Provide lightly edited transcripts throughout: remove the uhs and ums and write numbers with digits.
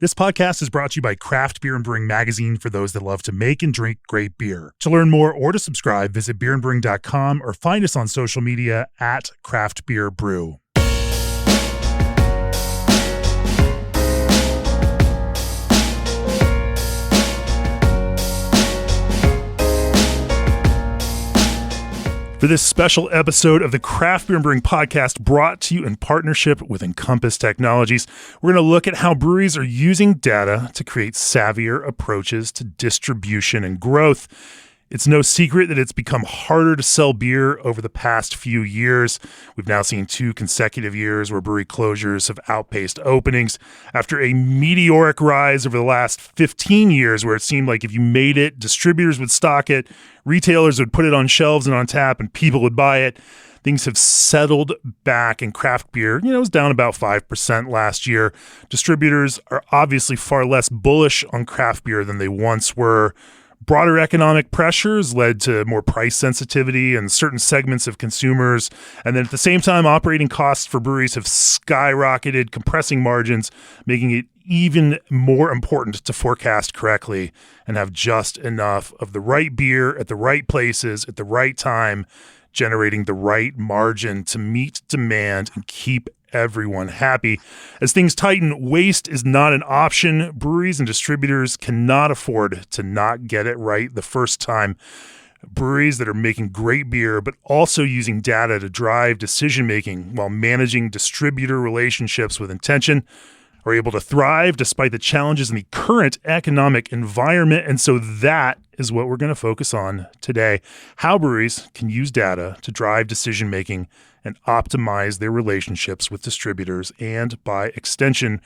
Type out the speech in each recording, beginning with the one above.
This podcast is brought to you by Craft Beer and Brewing Magazine for those that love to make and drink great beer. To learn more or to subscribe, visit beerandbrewing.com or find us on social media at Craft Beer Brew. For this special episode of the Craft Beer and Brewing Podcast, brought to you in partnership with Encompass Technologies, we're going to look at how breweries are using data to create savvier approaches to distribution and growth. It's no secret that it's become harder to sell beer over the past few years. We've now seen 2 consecutive years where brewery closures have outpaced openings after a meteoric rise over the last 15 years where it seemed like if you made it, distributors would stock it, retailers would put it on shelves and on tap, and people would buy it. Things have settled back, and craft beer, was down about 5% last year. Distributors are obviously far less bullish on craft beer than they once were. Broader economic pressures led to more price sensitivity in certain segments of consumers. And then at the same time, operating costs for breweries have skyrocketed, compressing margins, making it even more important to forecast correctly and have just enough of the right beer at the right places at the right time, generating the right margin to meet demand and keep everyone happy. As things tighten, waste is not an option. Breweries and distributors cannot afford to not get it right the first time. Breweries that are making great beer, but also using data to drive decision-making while managing distributor relationships with intention, are able to thrive despite the challenges in the current economic environment. And so that is what we're going to focus on today. How breweries can use data to drive decision-making and optimize their relationships with distributors and, by extension,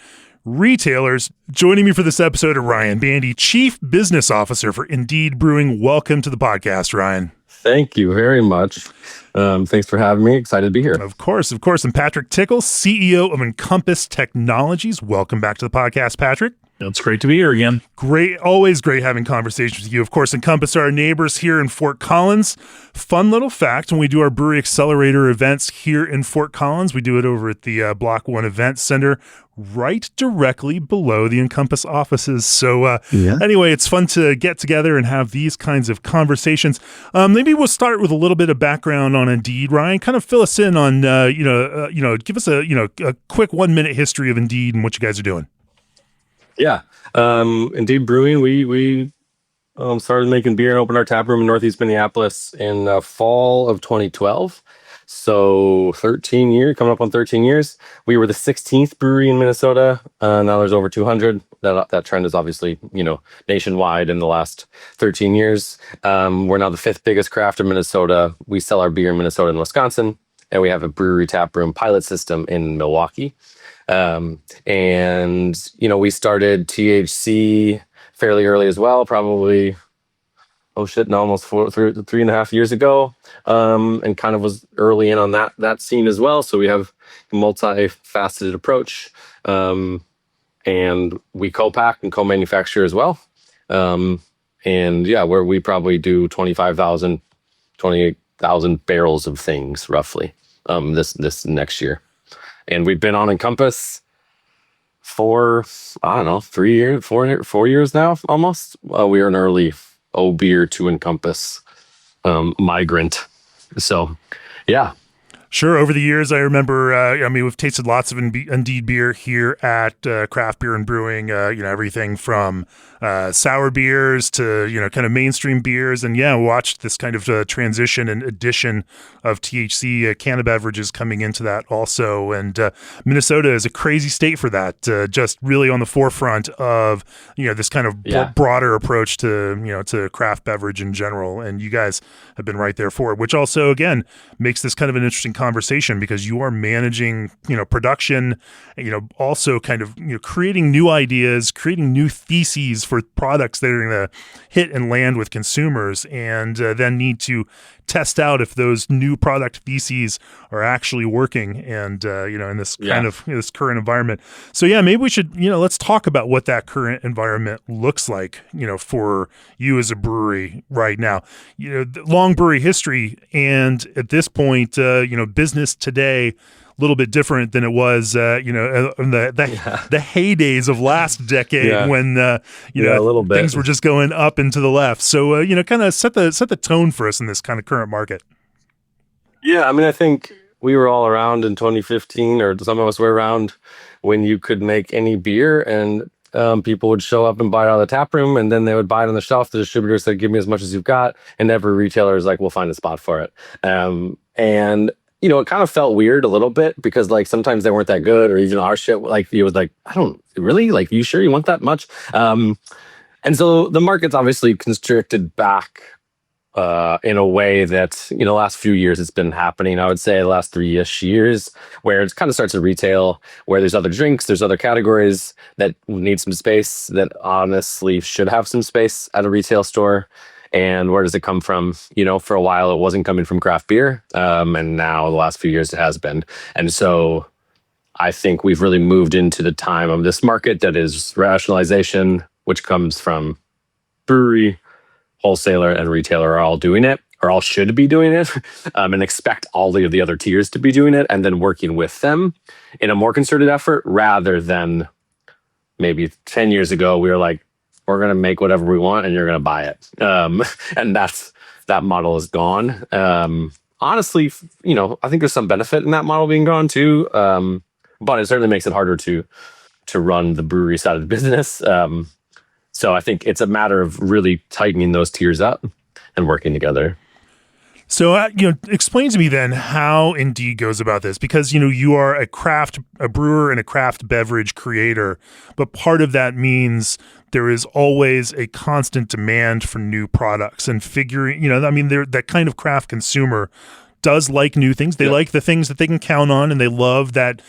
retailers. Joining me for this episode are Ryan Bandy, Chief Business Officer for Indeed Brewing. Welcome to the podcast, Ryan. Thank you very much. Thanks for having me. Excited to be here. Of course. And Patrick Tickle, CEO of Encompass Technologies. Welcome back to the podcast, Patrick. It's great to be here again. Great. Always great having conversations with you. Of course, Encompass are our neighbors here in Fort Collins. Fun little fact, when we do our Brewery Accelerator events here in Fort Collins, we do it over at the Block 1 Event Center, right directly below the Encompass offices. So Anyway, it's fun to get together and have these kinds of conversations. Maybe we'll start with a little bit of background on Indeed. Ryan, kind of fill us in on, give us a quick 1-minute history of Indeed and what you guys are doing. Yeah. Indeed Brewing, we started making beer and opened our tap room in Northeast Minneapolis in fall of 2012. So 13 years, coming up on 13 years. We were the 16th brewery in Minnesota. Now there's over 200. That trend is obviously, nationwide in the last 13 years. We're now the 5th biggest craft in Minnesota. We sell our beer in Minnesota and Wisconsin, and we have a brewery tap room pilot system in Milwaukee. We started THC fairly early as well, probably, almost 3.5 years ago, and kind of was early in on that scene as well. So we have a multifaceted approach, and we co-pack and co-manufacture as well. Where we probably do 28,000 barrels of things roughly, this next year. And we've been on Encompass for, 4 years now, almost. We are an early beer to Encompass migrant. So, yeah. Sure. Over the years, I remember, we've tasted lots of Indeed beer here at Craft Beer and Brewing, everything from sour beers to, kind of mainstream beers. And watched this kind of transition and addition of THC cannabis beverages coming into that also. And Minnesota is a crazy state for that, just really on the forefront of, this kind of broader approach to craft beverage in general. And you guys have been right there for it, which also, again, makes this kind of an interesting conversation because you are managing, production, also kind of, creating new ideas, creating new theses for products that are going to hit and land with consumers, and then need to test out if those new product theses are actually working and, in this kind of this current environment. So maybe we should, let's talk about what that current environment looks like, for you as a brewery right now, long brewery history. And at this point, business today little bit different than it was, in Yeah. the heydays of last decade Yeah. when, Yeah, a little bit. things were just going up and to the left. So, kind of set the tone for us in this kind of current market. Yeah, I mean, I think we were all around in 2015, or some of us were around when you could make any beer, and people would show up and buy it out of the tap room, and then they would buy it on the shelf. The distributor said, "Give me as much as you've got," and every retailer is like, "We'll find a spot for it." And it kind of felt weird a little bit because like sometimes they weren't that good, or even our shit, like it was like, I don't really like. You sure you want that much? And so the market's obviously constricted back in a way that last few years it's been happening. I would say the last 3-ish years, where it kind of starts at retail, where there's other drinks, there's other categories that need some space that honestly should have some space at a retail store. And where does it come from? For a while it wasn't coming from craft beer, and now the last few years it has been. And so I think we've really moved into the time of this market that is rationalization, which comes from brewery, wholesaler, and retailer are all doing it, or all should be doing it, and expect all of the other tiers to be doing it, and then working with them in a more concerted effort, rather than maybe 10 years ago we were like, we're going to make whatever we want and you're going to buy it. And that model is gone. Honestly, I think there's some benefit in that model being gone too, but it certainly makes it harder to run the brewery side of the business. So I think it's a matter of really tightening those tiers up and working together. So, explain to me then how Indeed goes about this, because, you are a brewer and a craft beverage creator, but part of that means there is always a constant demand for new products and figuring, that kind of craft consumer does like new things. They like the things that they can count on, and they love that,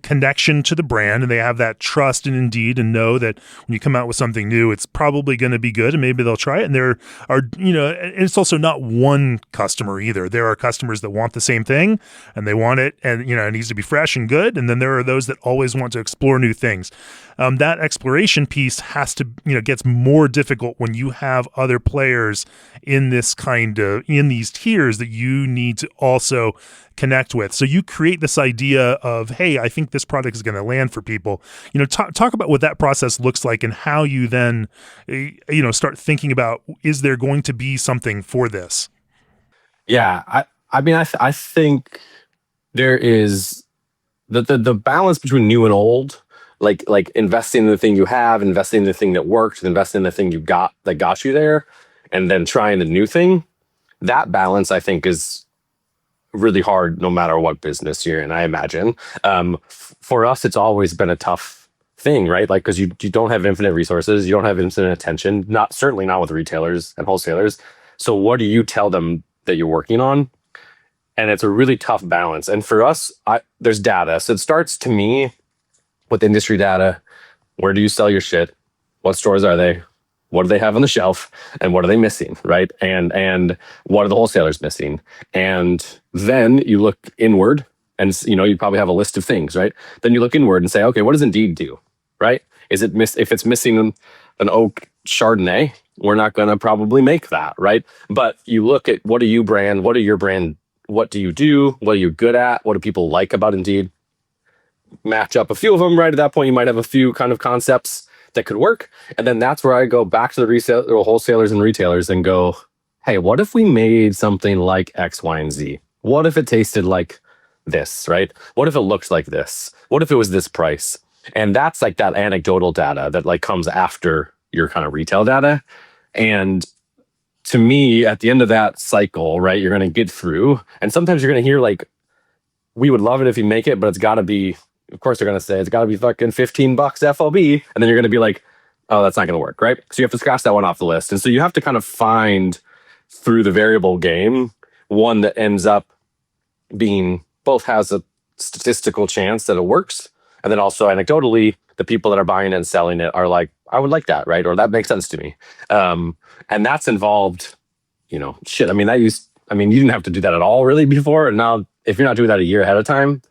connection to the brand, and they have that trust in Indeed and know that when you come out with something new, it's probably going to be good, and maybe they'll try it. And there are, and it's also not one customer either. There are customers that want the same thing and they want it, and, it needs to be fresh and good. And then there are those that always want to explore new things. That exploration piece has to, gets more difficult when you have other players in these tiers that you need to also connect with. So you create this idea of, hey, I think this product is going to land for people. Talk about what that process looks like and how you then, start thinking about, is there going to be something for this? Yeah, I think there is the balance between new and old, like investing in the thing you have, investing in the thing that worked, investing in the thing you got that got you there, and then trying the new thing. That balance, I think, is really hard no matter what business you're in, I imagine. For us, it's always been a tough thing, right? Like, because you don't have infinite resources, you don't have infinite attention, certainly not with retailers and wholesalers. So what do you tell them that you're working on? And it's a really tough balance. And for us, there's data. So it starts, to me, with industry data. Where do you sell your shit? What stores are they? What do they have on the shelf? And what are they missing, right? And what are the wholesalers missing? And then you look inward, and you probably have a list of things, right? Then you look inward and say, okay, what does Indeed do, right? If it's missing an oak Chardonnay, we're not going to probably make that, right? But you look at, what are you brand? What are your brand? What do you do? What are you good at? What do people like about Indeed? Match up a few of them. Right at that point, you might have a few kind of concepts that could work. And then that's where I go back to the wholesalers and retailers and go, hey, what if we made something like X, Y, and Z? What if it tasted like this, right? What if it looked like this? What if it was this price? And that's like that anecdotal data that like comes after your kind of retail data. And to me, at the end of that cycle, right, you're going to get through. And sometimes you're going to hear like, we would love it if you make it, but it's got to be, of course they're going to say, it's got to be fucking $15 FOB. And then you're going to be like, oh, that's not going to work, right? So you have to scratch that one off the list. And so you have to kind of find through the variable game one that ends up being, both has a statistical chance that it works. And then also anecdotally, the people that are buying and selling it are like, I would like that, right? Or that makes sense to me. And that's involved, shit. I mean, you didn't have to do that at all really before. And now if you're not doing that a year ahead of time,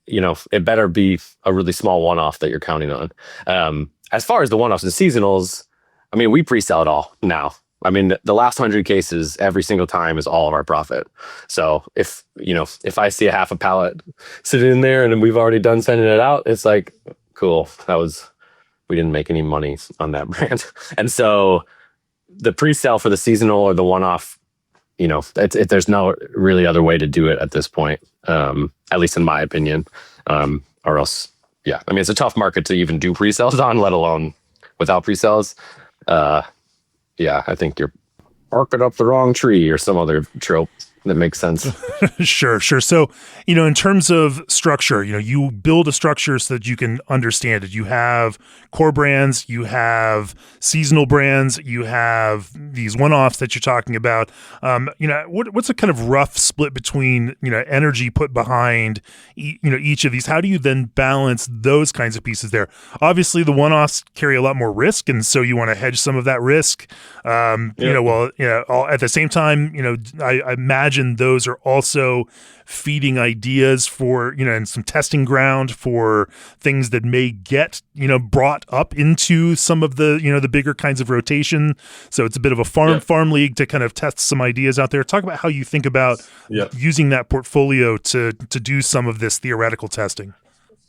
it better be a really small one-off that you're counting on. As far as the one-offs and seasonals, I mean, we pre-sell it all now. I mean, the last 100 cases every single time is all of our profit. So if I see a half a pallet sitting in there and we've already done sending it out, it's like, cool. We didn't make any money on that brand. And so the pre-sale for the seasonal or the one-off, there's no really other way to do it at this point, at least in my opinion, or else, yeah. I mean, it's a tough market to even do pre-sales on, let alone without pre-sales. Yeah, I think you're barking up the wrong tree or some other trope that makes sense. Sure. So, in terms of structure, you build a structure so that you can understand it. You have core brands, you have seasonal brands, you have these one-offs that you're talking about. What's a kind of rough split between, energy put behind, each of these? How do you then balance those kinds of pieces there? Obviously, the one-offs carry a lot more risk, and so you want to hedge some of that risk. At the same time, I imagine those are also feeding ideas for, and some testing ground for things that may get, brought up into some of the, the bigger kinds of rotation. So it's a bit of a farm league to kind of test some ideas out there. Talk about how you think about using that portfolio to do some of this theoretical testing.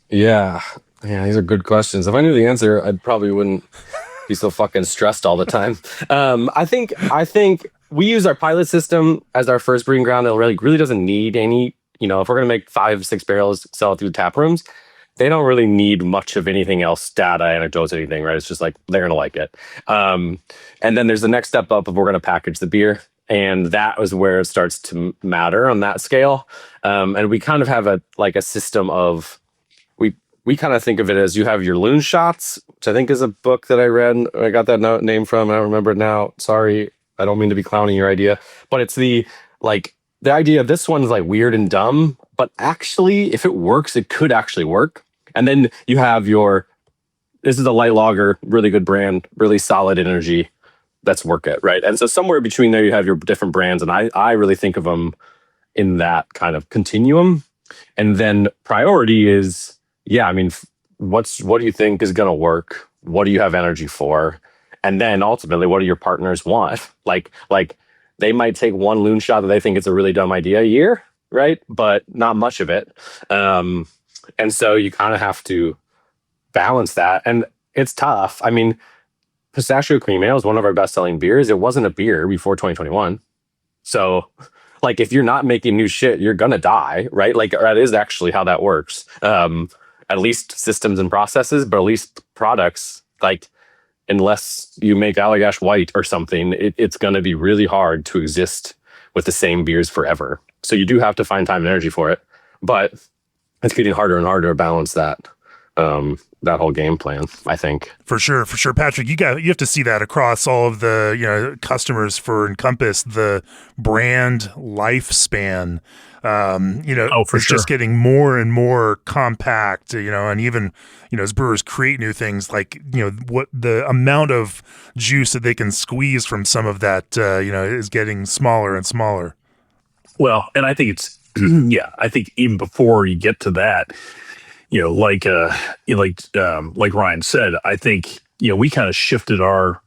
Yeah, these are good questions. If I knew the answer, I probably wouldn't be so fucking stressed all the time. I think we use our pilot system as our first breeding ground. It really doesn't need any, if we're going to make 5-6 barrels, sell it through tap rooms, they don't really need much of anything else, data, anecdotes, anything, right? It's just like, they're going to like it. And then there's the next step up if we're going to package the beer. And that was where it starts to matter on that scale. And we kind of have a system of, we kind of think of it as you have your loon shots, which I think is a book that I read. I got that name from, and I don't remember it now. Sorry, I don't mean to be clowning your idea, but it's the idea of this one's like weird and dumb, but actually, if it works, it could actually work. And then you have this is a light lager, really good brand, really solid energy. Let's work it, right? And so somewhere between there, you have your different brands, and I really think of them in that kind of continuum. And then priority is, what do you think is going to work? What do you have energy for? And then ultimately, what do your partners want? Like they might take one loon shot that they think it's a really dumb idea a year, right? But not much of it. And so you kind of have to balance that. And it's tough. I mean, Pistachio Cream Ale is one of our best-selling beers. It wasn't a beer before 2021. So if you're not making new shit, you're going to die, right? That is actually how that works. At least systems and processes, but at least products, unless you make Allagash White or something, it's going to be really hard to exist with the same beers forever. So you do have to find time and energy for it, but it's getting harder and harder to balance that whole game plan, I think. For sure. Patrick, you have to see that across all of the, customers for Encompass, the brand lifespan, it's just getting more and more compact, and even, as brewers create new things, what the amount of juice that they can squeeze from some of that, is getting smaller and smaller. Well, and I think it's, I think even before you get to that, like Ryan said, I think, we kind of shifted our,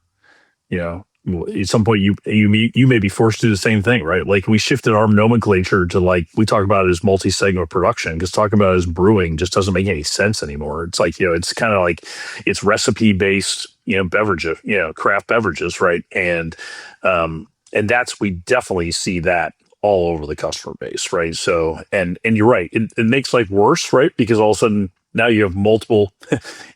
at some point you may be forced to do the same thing, right? We shifted our nomenclature to we talk about it as multi-segment production, because talking about it as brewing just doesn't make any sense anymore. It's it's kind of it's recipe based, beverage, craft beverages, right? And we definitely see that all over the customer base, right? So, and you're right, it makes life worse, right? Because all of a sudden now you have multiple,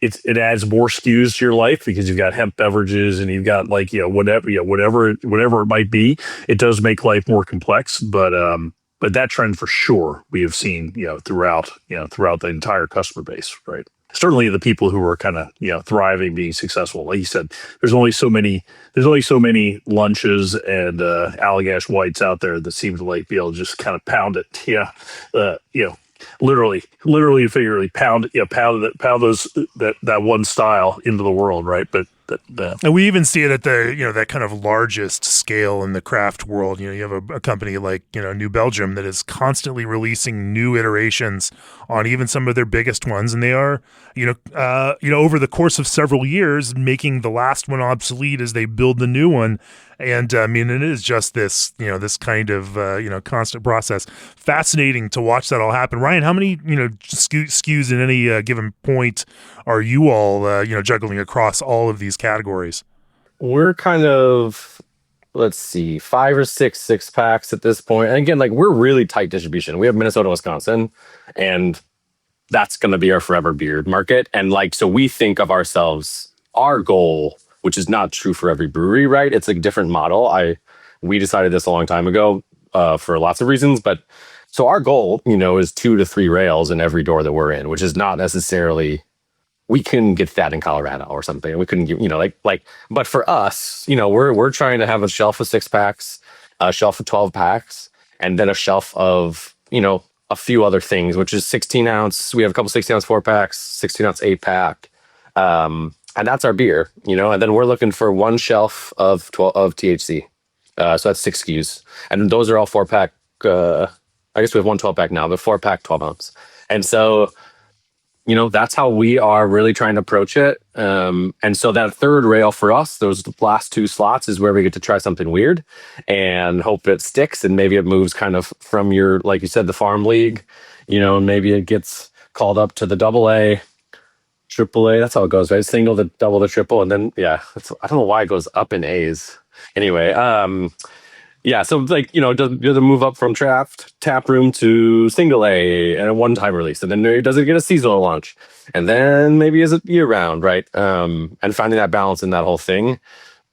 it adds more SKUs to your life, because you've got hemp beverages and you've got whatever it might be. It does make life more complex, but that trend for sure we have seen, throughout the entire customer base, right? Certainly the people who are kind of, thriving, being successful. Like you said, there's only so many lunches and Allagash Whites out there that seem to be able to just kind of pound it. Literally and figuratively pound those that one style into the world, right? But And we even see it at the, that kind of largest scale in the craft world. You have a company like, New Belgium that is constantly releasing new iterations on even some of their biggest ones. And they are, over the course of several years, making the last one obsolete as they build the new one. And it is just this, this kind of, constant process. Fascinating to watch that all happen. Ryan, how many, SKUs in any given point are you all, juggling across all of these categories? We're kind of, let's see, 5 or 6 packs at this point. And again, like we're really tight distribution. We have Minnesota, Wisconsin, and that's going to be our forever beer market. And like, so we think of ourselves, our goal, which is not true for every brewery, right? It's a different model. We decided this a long time ago for lots of reasons, but so our goal, is 2 to 3 rails in every door that we're in, which is not necessarily, we couldn't get that in Colorado or something. We couldn't get, but for us, we're trying to have a shelf of 6 packs, a shelf of 12 packs, and then a shelf of, a few other things, which is 16 ounce. We have a couple 16 ounce 4 packs, 16 ounce 8 pack. And that's our beer, and then we're looking for 1 shelf of THC. So that's 6 SKUs. And those are all 4 pack. I guess we have 1 12 pack now, but 4 pack 12 ounce. And so, that's how we are really trying to approach it. And so that third rail for us, those last 2 slots is where we get to try something weird and hope it sticks. And maybe it moves kind of from your, like you said, the farm league, and maybe it gets called up to the AA. AAA, that's how it goes, right? Single, the double, the triple, and then I don't know why it goes up in A's. Anyway, so like does it move up from tap room to single A and a one-time release, and then does it get a seasonal launch, and then maybe is it year round, right? And finding that balance in that whole thing,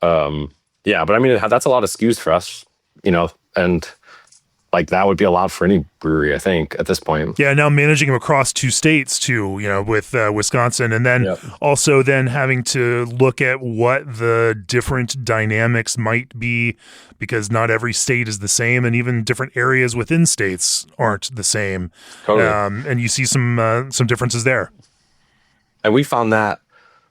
but that's a lot of SKUs for us, and like that would be a lot for any brewery, I think, at this point. Yeah, now managing them across 2 states too, with Wisconsin, and then also then having to look at what the different dynamics might be, because not every state is the same, and even different areas within states aren't the same. Totally. And you see some differences there. And we found that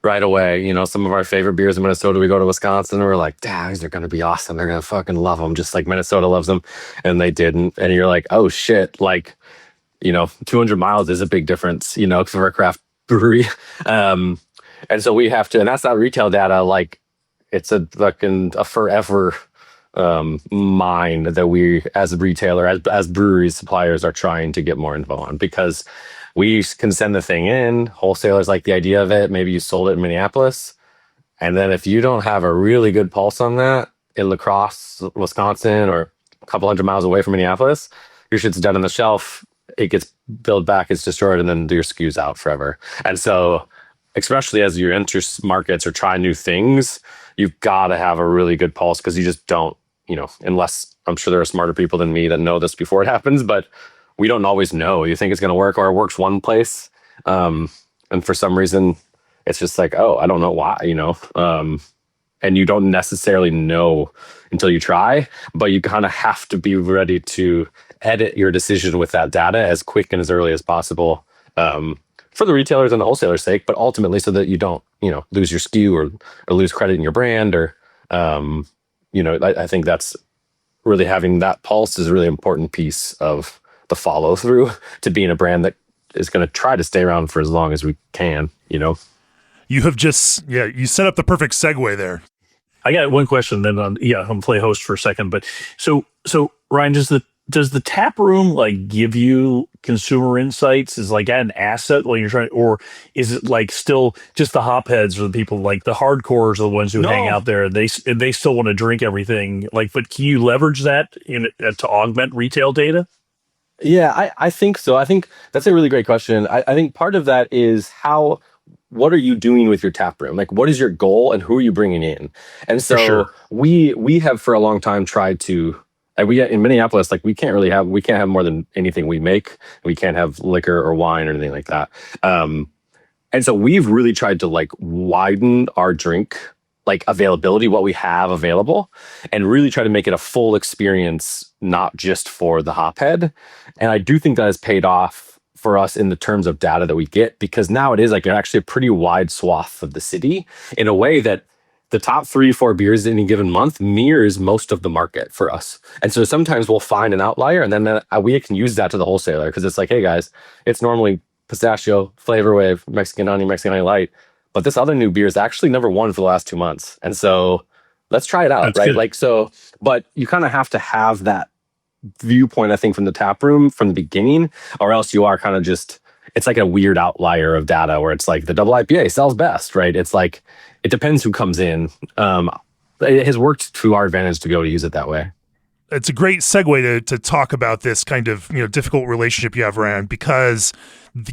right away. Some of our favorite beers in Minnesota, we go to Wisconsin and we're like, damn, these are going to be awesome. They're going to fucking love them, just like Minnesota loves them. And they didn't. And you're like, oh shit, 200 miles is a big difference, for a craft brewery. And so we have to, and that's not retail data. Like it's a fucking a forever mine that we as a retailer, as breweries, suppliers are trying to get more info on, because we can send the thing in, wholesalers like the idea of it. Maybe you sold it in Minneapolis. And then if you don't have a really good pulse on that in La Crosse, Wisconsin, or a couple 100 miles away from Minneapolis, your shit's dead on the shelf. It gets billed back, it's destroyed, and then your SKU's out forever. And so, especially as you enter markets or try new things, you've got to have a really good pulse, because you just don't, unless I'm sure there are smarter people than me that know this before it happens, but we don't always know. You think it's going to work, or it works one place. And for some reason, it's just like, oh, I don't know why, and you don't necessarily know until you try, but you kind of have to be ready to edit your decision with that data as quick and as early as possible, for the retailers and the wholesalers' sake, but ultimately so that you don't, lose your SKU or lose credit in your brand, or, I think that's really, having that pulse is a really important piece of the follow through to being a brand that is going to try to stay around for as long as we can, You have just, you set up the perfect segue there. I got one question then I'm gonna play host for a second, but so Ryan, does the tap room like give you consumer insights as like an asset when you're trying, or is it like still just the hopheads or the people like the hardcores are the ones who hang out there, and they still want to drink everything, like, but can you leverage that to augment retail data? Yeah, I think so. I think that's a really great question. I think part of that is what are you doing with your tap room? Like, what is your goal and who are you bringing in? And so we have for a long time tried to, like, we in Minneapolis, like we can't have more than anything we make. We can't have liquor or wine or anything like that. And so we've really tried to like widen our drink like availability, what we have available, and really try to make it a full experience, not just for the hophead. And I do think that has paid off for us in the terms of data that we get, because now it is like actually a pretty wide swath of the city in a way that the top 3-4 beers in any given month mirrors most of the market for us. And so sometimes we'll find an outlier, and then we can use that to the wholesaler, because it's like, hey guys, it's normally pistachio, Flavor Wave, Mexican Honey Light, but this other new beer is actually number one for the last 2 months. And so let's try it out, That's right? good. Like, so, but you kind of have to have that viewpoint, I think, from the tap room from the beginning, or else you are kind of just, it's like a weird outlier of data where it's like the double IPA sells best, right? It's like, it depends who comes in. It has worked to our advantage to be able to use it that way. It's a great segue to talk about this kind of, difficult relationship you have, Ryan, because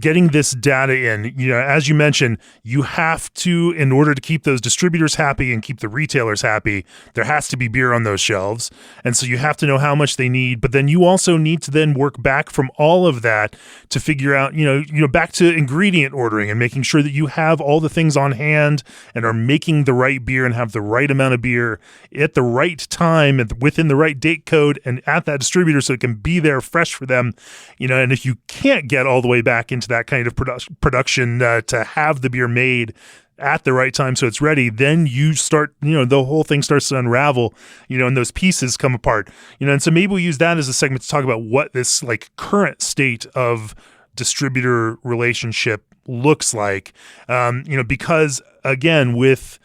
getting this data in, as you mentioned, you have to, in order to keep those distributors happy and keep the retailers happy, there has to be beer on those shelves. And so you have to know how much they need, but then you also need to then work back from all of that to figure out, back to ingredient ordering and making sure that you have all the things on hand and are making the right beer and have the right amount of beer at the right time and within the right date code and at that distributor so it can be there fresh for them. And if you can't get all the way back into that kind of production to have the beer made at the right time so it's ready, then you start, the whole thing starts to unravel, and those pieces come apart, and so maybe we'll use that as a segment to talk about what this like current state of distributor relationship looks like, because again, with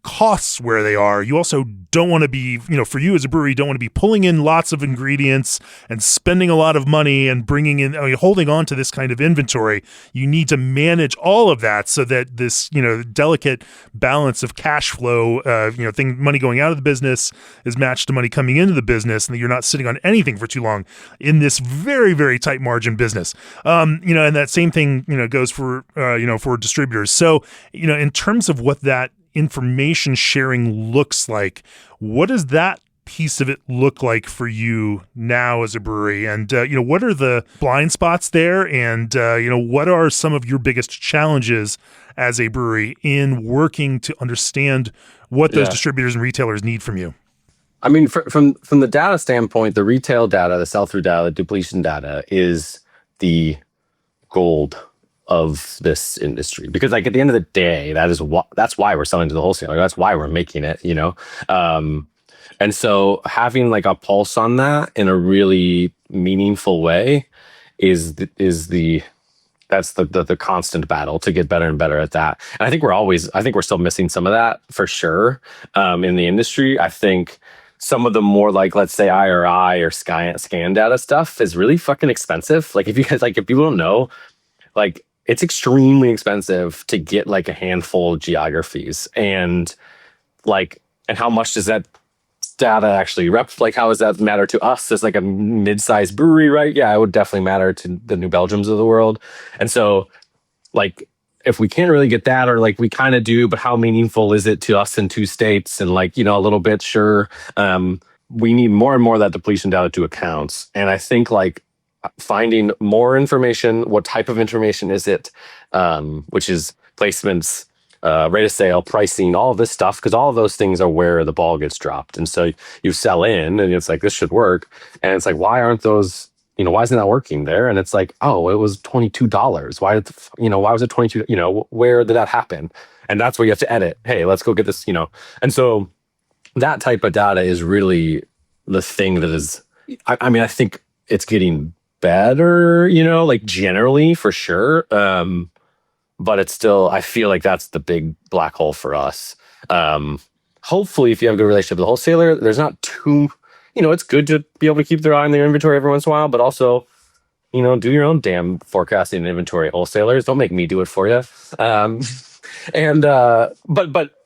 costs where they are, you also don't want to be, for you as a brewery, you don't want to be pulling in lots of ingredients and spending a lot of money and bringing in, holding on to this kind of inventory. You need to manage all of that so that this, delicate balance of cash flow, money going out of the business is matched to money coming into the business, and that you're not sitting on anything for too long in this very, very tight margin business. And that same thing, goes for, for distributors. So, in terms of what that information sharing looks like, what does that piece of it look like for you now as a brewery? And, what are the blind spots there? And, what are some of your biggest challenges as a brewery in working to understand what those distributors and retailers need from you? I mean, from the data standpoint, the retail data, the sell-through data, the depletion data is the gold of this industry, because like at the end of the day, that's why we're selling to the wholesaler. That's why we're making it, and so having like a pulse on that in a really meaningful way is the constant battle to get better and better at that. And I think we're still missing some of that for sure in the industry. I think some of the more like, let's say IRI or scan data stuff is really fucking expensive. Like if people don't know, like it's extremely expensive to get like a handful of geographies, and how much does that data actually like how does that matter to us as like a mid-sized brewery, right? Yeah, it would definitely matter to the New Belgiums of the world. And so like if we can't really get that, or like we kind of do, but how meaningful is it to us in 2 states? And like, a little bit, sure. We need more and more of that depletion data to accounts. And I think like finding more information, what type of information is it, which is placements, rate of sale, pricing, all of this stuff, because all of those things are where the ball gets dropped. And so you sell in and it's like, this should work. And it's like, why aren't those, why isn't that working there? And it's like, oh, it was $22. Why was it 22? Where did that happen? And that's where you have to edit. Hey, let's go get this, And so that type of data is really the thing that is, I mean, I think it's getting better, like generally for sure. But it's still, I feel like that's the big black hole for us. Hopefully, if you have a good relationship with the wholesaler, there's not too, it's good to be able to keep their eye on their inventory every once in a while, but also, do your own damn forecasting and inventory, wholesalers. Don't make me do it for you. But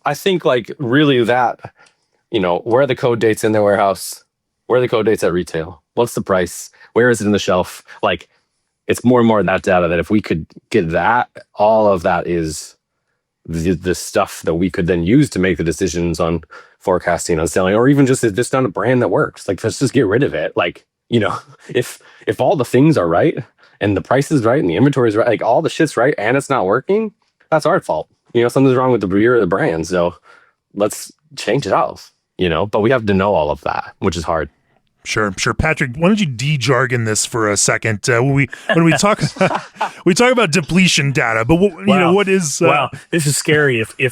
I think like really that, where are the code dates in their warehouse? Where are the code dates at retail? What's the price? Where is it in the shelf? Like, it's more and more of that data that if we could get that, all of that is the stuff that we could then use to make the decisions on forecasting, on selling, or even just on a brand that works. Like, let's just get rid of it. Like, if all the things are right and the price is right and the inventory is right, like all the shit's right and it's not working, that's our fault. Something's wrong with the beer or the brand. So let's change it off, but we have to know all of that, which is hard. Sure. Patrick, why don't you de-jargon this for a second? When we talk we talk about depletion data, but what is? Wow, this is scary. If I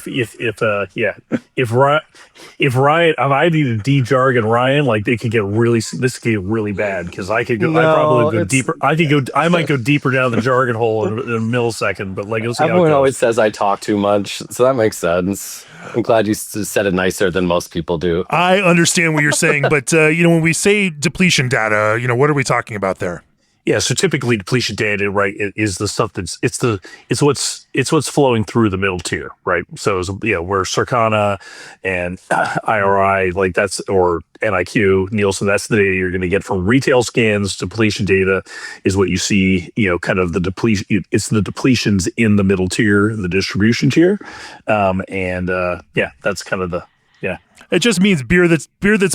need to de-jargon Ryan, like this could get really bad because I could go. I probably would go deeper. I might go deeper down the jargon hole in a millisecond. But like, let's see how it Everyone goes. always says I talk too much, so that makes sense. I'm glad you said it nicer than most people do. I understand what you're saying, but when we say depletion data, what are we talking about there? Yeah, so typically depletion data, right, is the stuff it's what's flowing through the middle tier, right? So where Circana and IRI, like that's, or NIQ, Nielsen, that's the data you're going to get from retail scans. Depletion data is what you see, kind of the depletion. It's the depletions in the middle tier, the distribution tier, that's kind of the. Yeah, it just means beer that's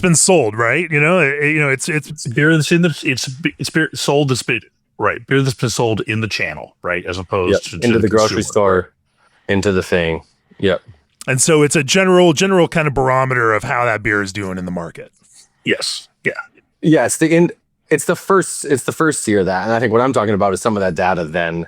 been sold, right? It's beer that's it's beer sold that's been right. Beer that's been sold in the channel, right, as opposed to into the grocery consumer, store, into the thing. Yep. And so it's a general kind of barometer of how that beer is doing in the market. Yes. Yeah. Yeah. It's the first tier of that, and I think what I'm talking about is some of that data then.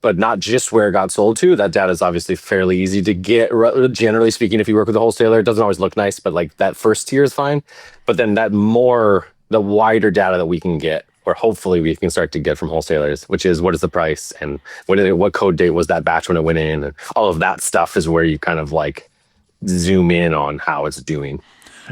But not just where it got sold to. That data is obviously fairly easy to get. Generally speaking, if you work with a wholesaler, it doesn't always look nice, but like that first tier is fine. But then the wider data that we can get, or hopefully we can start to get from wholesalers, which is what is the price and what code date was that batch when it went in, and all of that stuff is where you kind of like zoom in on how it's doing.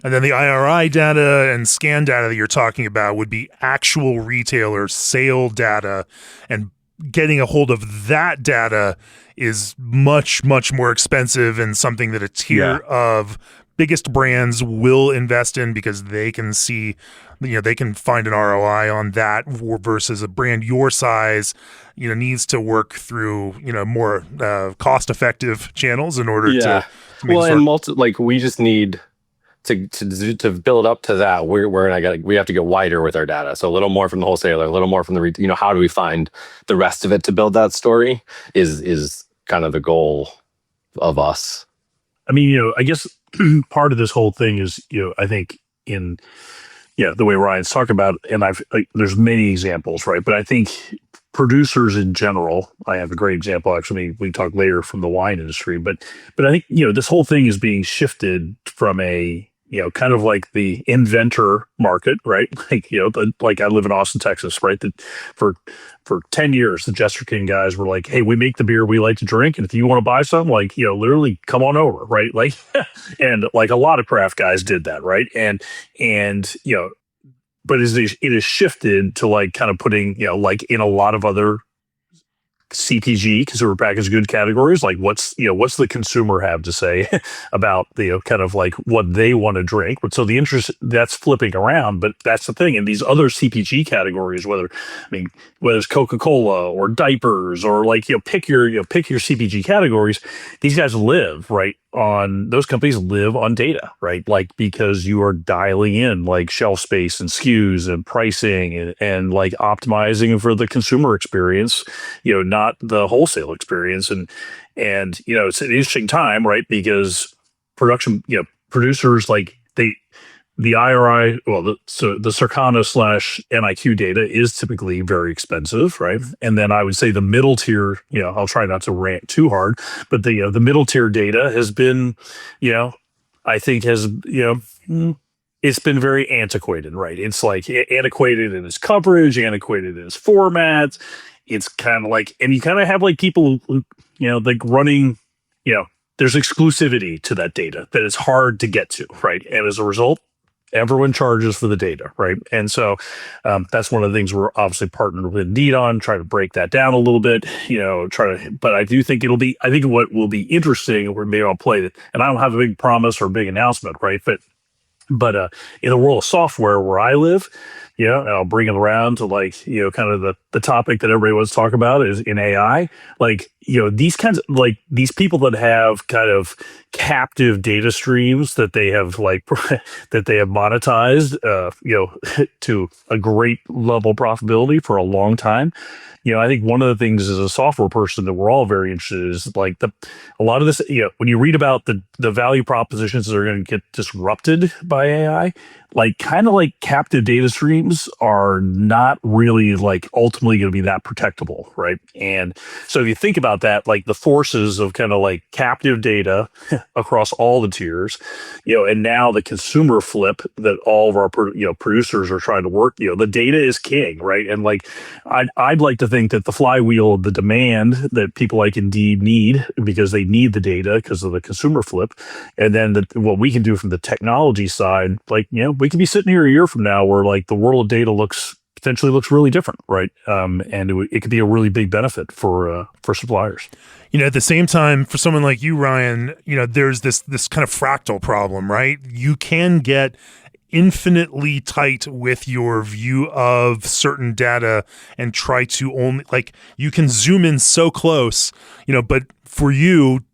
And then the IRI data and scan data that you're talking about would be actual retailer sale data, and getting a hold of that data is much, much more expensive and something that a tier of biggest brands will invest in because they can see, they can find an ROI on that versus a brand your size, needs to work through, more cost-effective channels in order to make we just need to build up to that. We have to get wider with our data. So a little more from the wholesaler, a little more from the how do we find the rest of it to build that story is kind of the goal of us. I mean, I guess part of this whole thing is, I think in the way Ryan's talking about it, and there's many examples, right? But I think producers in general, I have a great example, actually, we can talk later from the wine industry, but I think, this whole thing is being shifted from a, kind of like the inventor market, right? Like, I live in Austin, Texas, right? That for 10 years, the Jester King guys were like, hey, we make the beer we like to drink. And if you want to buy some, literally come on over, right? Like, and like a lot of craft guys did that, right? And but it is shifted to like kind of putting, like in a lot of other CPG, consumer packaged good categories, like what's the consumer have to say about kind of like what they want to drink. So the interest that's flipping around, but that's the thing in these other CPG categories, whether it's Coca-Cola or diapers or like pick your CPG categories, these guys live right on, those companies live on data, right? Like, because you are dialing in like shelf space and SKUs and pricing and like optimizing for the consumer experience, not the wholesale experience. And it's an interesting time, right? Because producers, like the IRI, the Circana / NIQ data is typically very expensive, right? And then I would say the middle tier, I'll try not to rant too hard, but the middle tier data has been, I think it's been very antiquated, right? It's like antiquated in its coverage, antiquated in its formats. It's kind of like, and you kind of have like people who, like running, there's exclusivity to that data that is hard to get to, right? And as a result, everyone charges for the data, right? And so that's one of the things we're obviously partnered with Indeed on, try to break that down a little bit, but I do think I think what will be interesting, or maybe I'll play it, and I don't have a big promise or a big announcement, right? But in the world of software where I live, and I'll bring it around to like, kind of the topic that everybody wants to talk about is in AI, like, these kinds of like these people that have kind of captive data streams that they have like that they have monetized, to a great level of profitability for a long time. I think one of the things as a software person that we're all very interested in is like a lot of this, when you read about the value propositions that are going to get disrupted by AI, like kind of like captive data streams are not really like ultimately going to be that protectable, right? And so if you think about that, like the forces of kind of like captive data across all the tiers, and now the consumer flip that all of our producers are trying to work, the data is king, right? And like I'd like to think that the flywheel of the demand that people like Indeed need, because they need the data because of the consumer flip, and then what we can do from the technology side, like we could be sitting here a year from now where like the world of data potentially looks really different, right? And it could be a really big benefit for suppliers. At the same time, for someone like you, Ryan, there's this kind of fractal problem, right? You can get infinitely tight with your view of certain data and try to only, like, you can zoom in so close, but for you,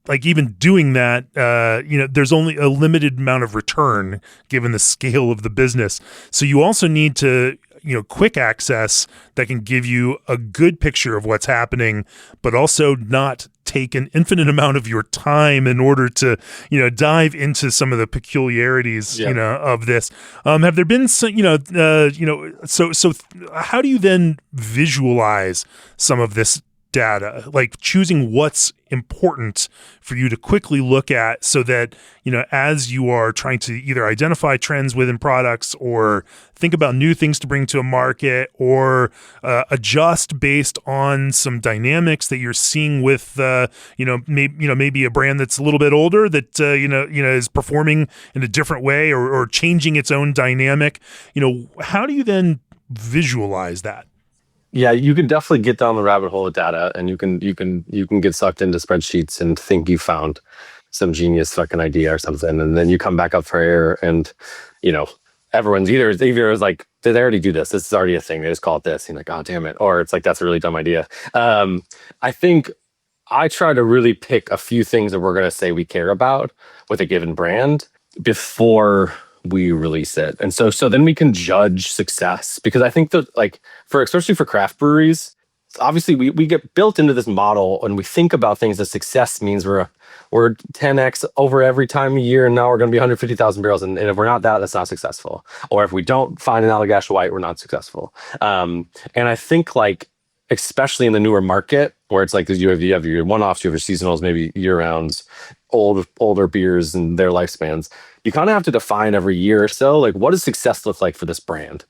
like, even doing that, there's only a limited amount of return given the scale of the business. So you also need to, quick access that can give you a good picture of what's happening, but also not take an infinite amount of your time in order to, dive into some of the peculiarities, of this. Have there been some, so how do you then visualize some of this data, like choosing what's important for you to quickly look at so that, as you are trying to either identify trends within products or think about new things to bring to a market or adjust based on some dynamics that you're seeing with, maybe a brand that's a little bit older that, is performing in a different way or changing its own dynamic, how do you then visualize that? Yeah, you can definitely get down the rabbit hole of data, and you can get sucked into spreadsheets and think you found some genius fucking idea or something, and then you come back up for air, and everyone's either like, did they already do this? This is already a thing. They just call it this. And you're like, oh damn it, or it's like, that's a really dumb idea. I think I try to really pick a few things that we're going to say we care about with a given brand before we release it. And so then we can judge success, because I think that, like, especially for craft breweries, obviously we get built into this model and we think about things as success means we're 10x over every time a year, and now we're going to be 150,000 barrels. And if we're not that's not successful. Or if we don't find an Allagash White, we're not successful. And I think, like, especially in the newer market where it's like you have your one-offs, you have your seasonals, maybe year-rounds, older beers and their lifespans. You kind of have to define every year or so, like, what does success look like for this brand?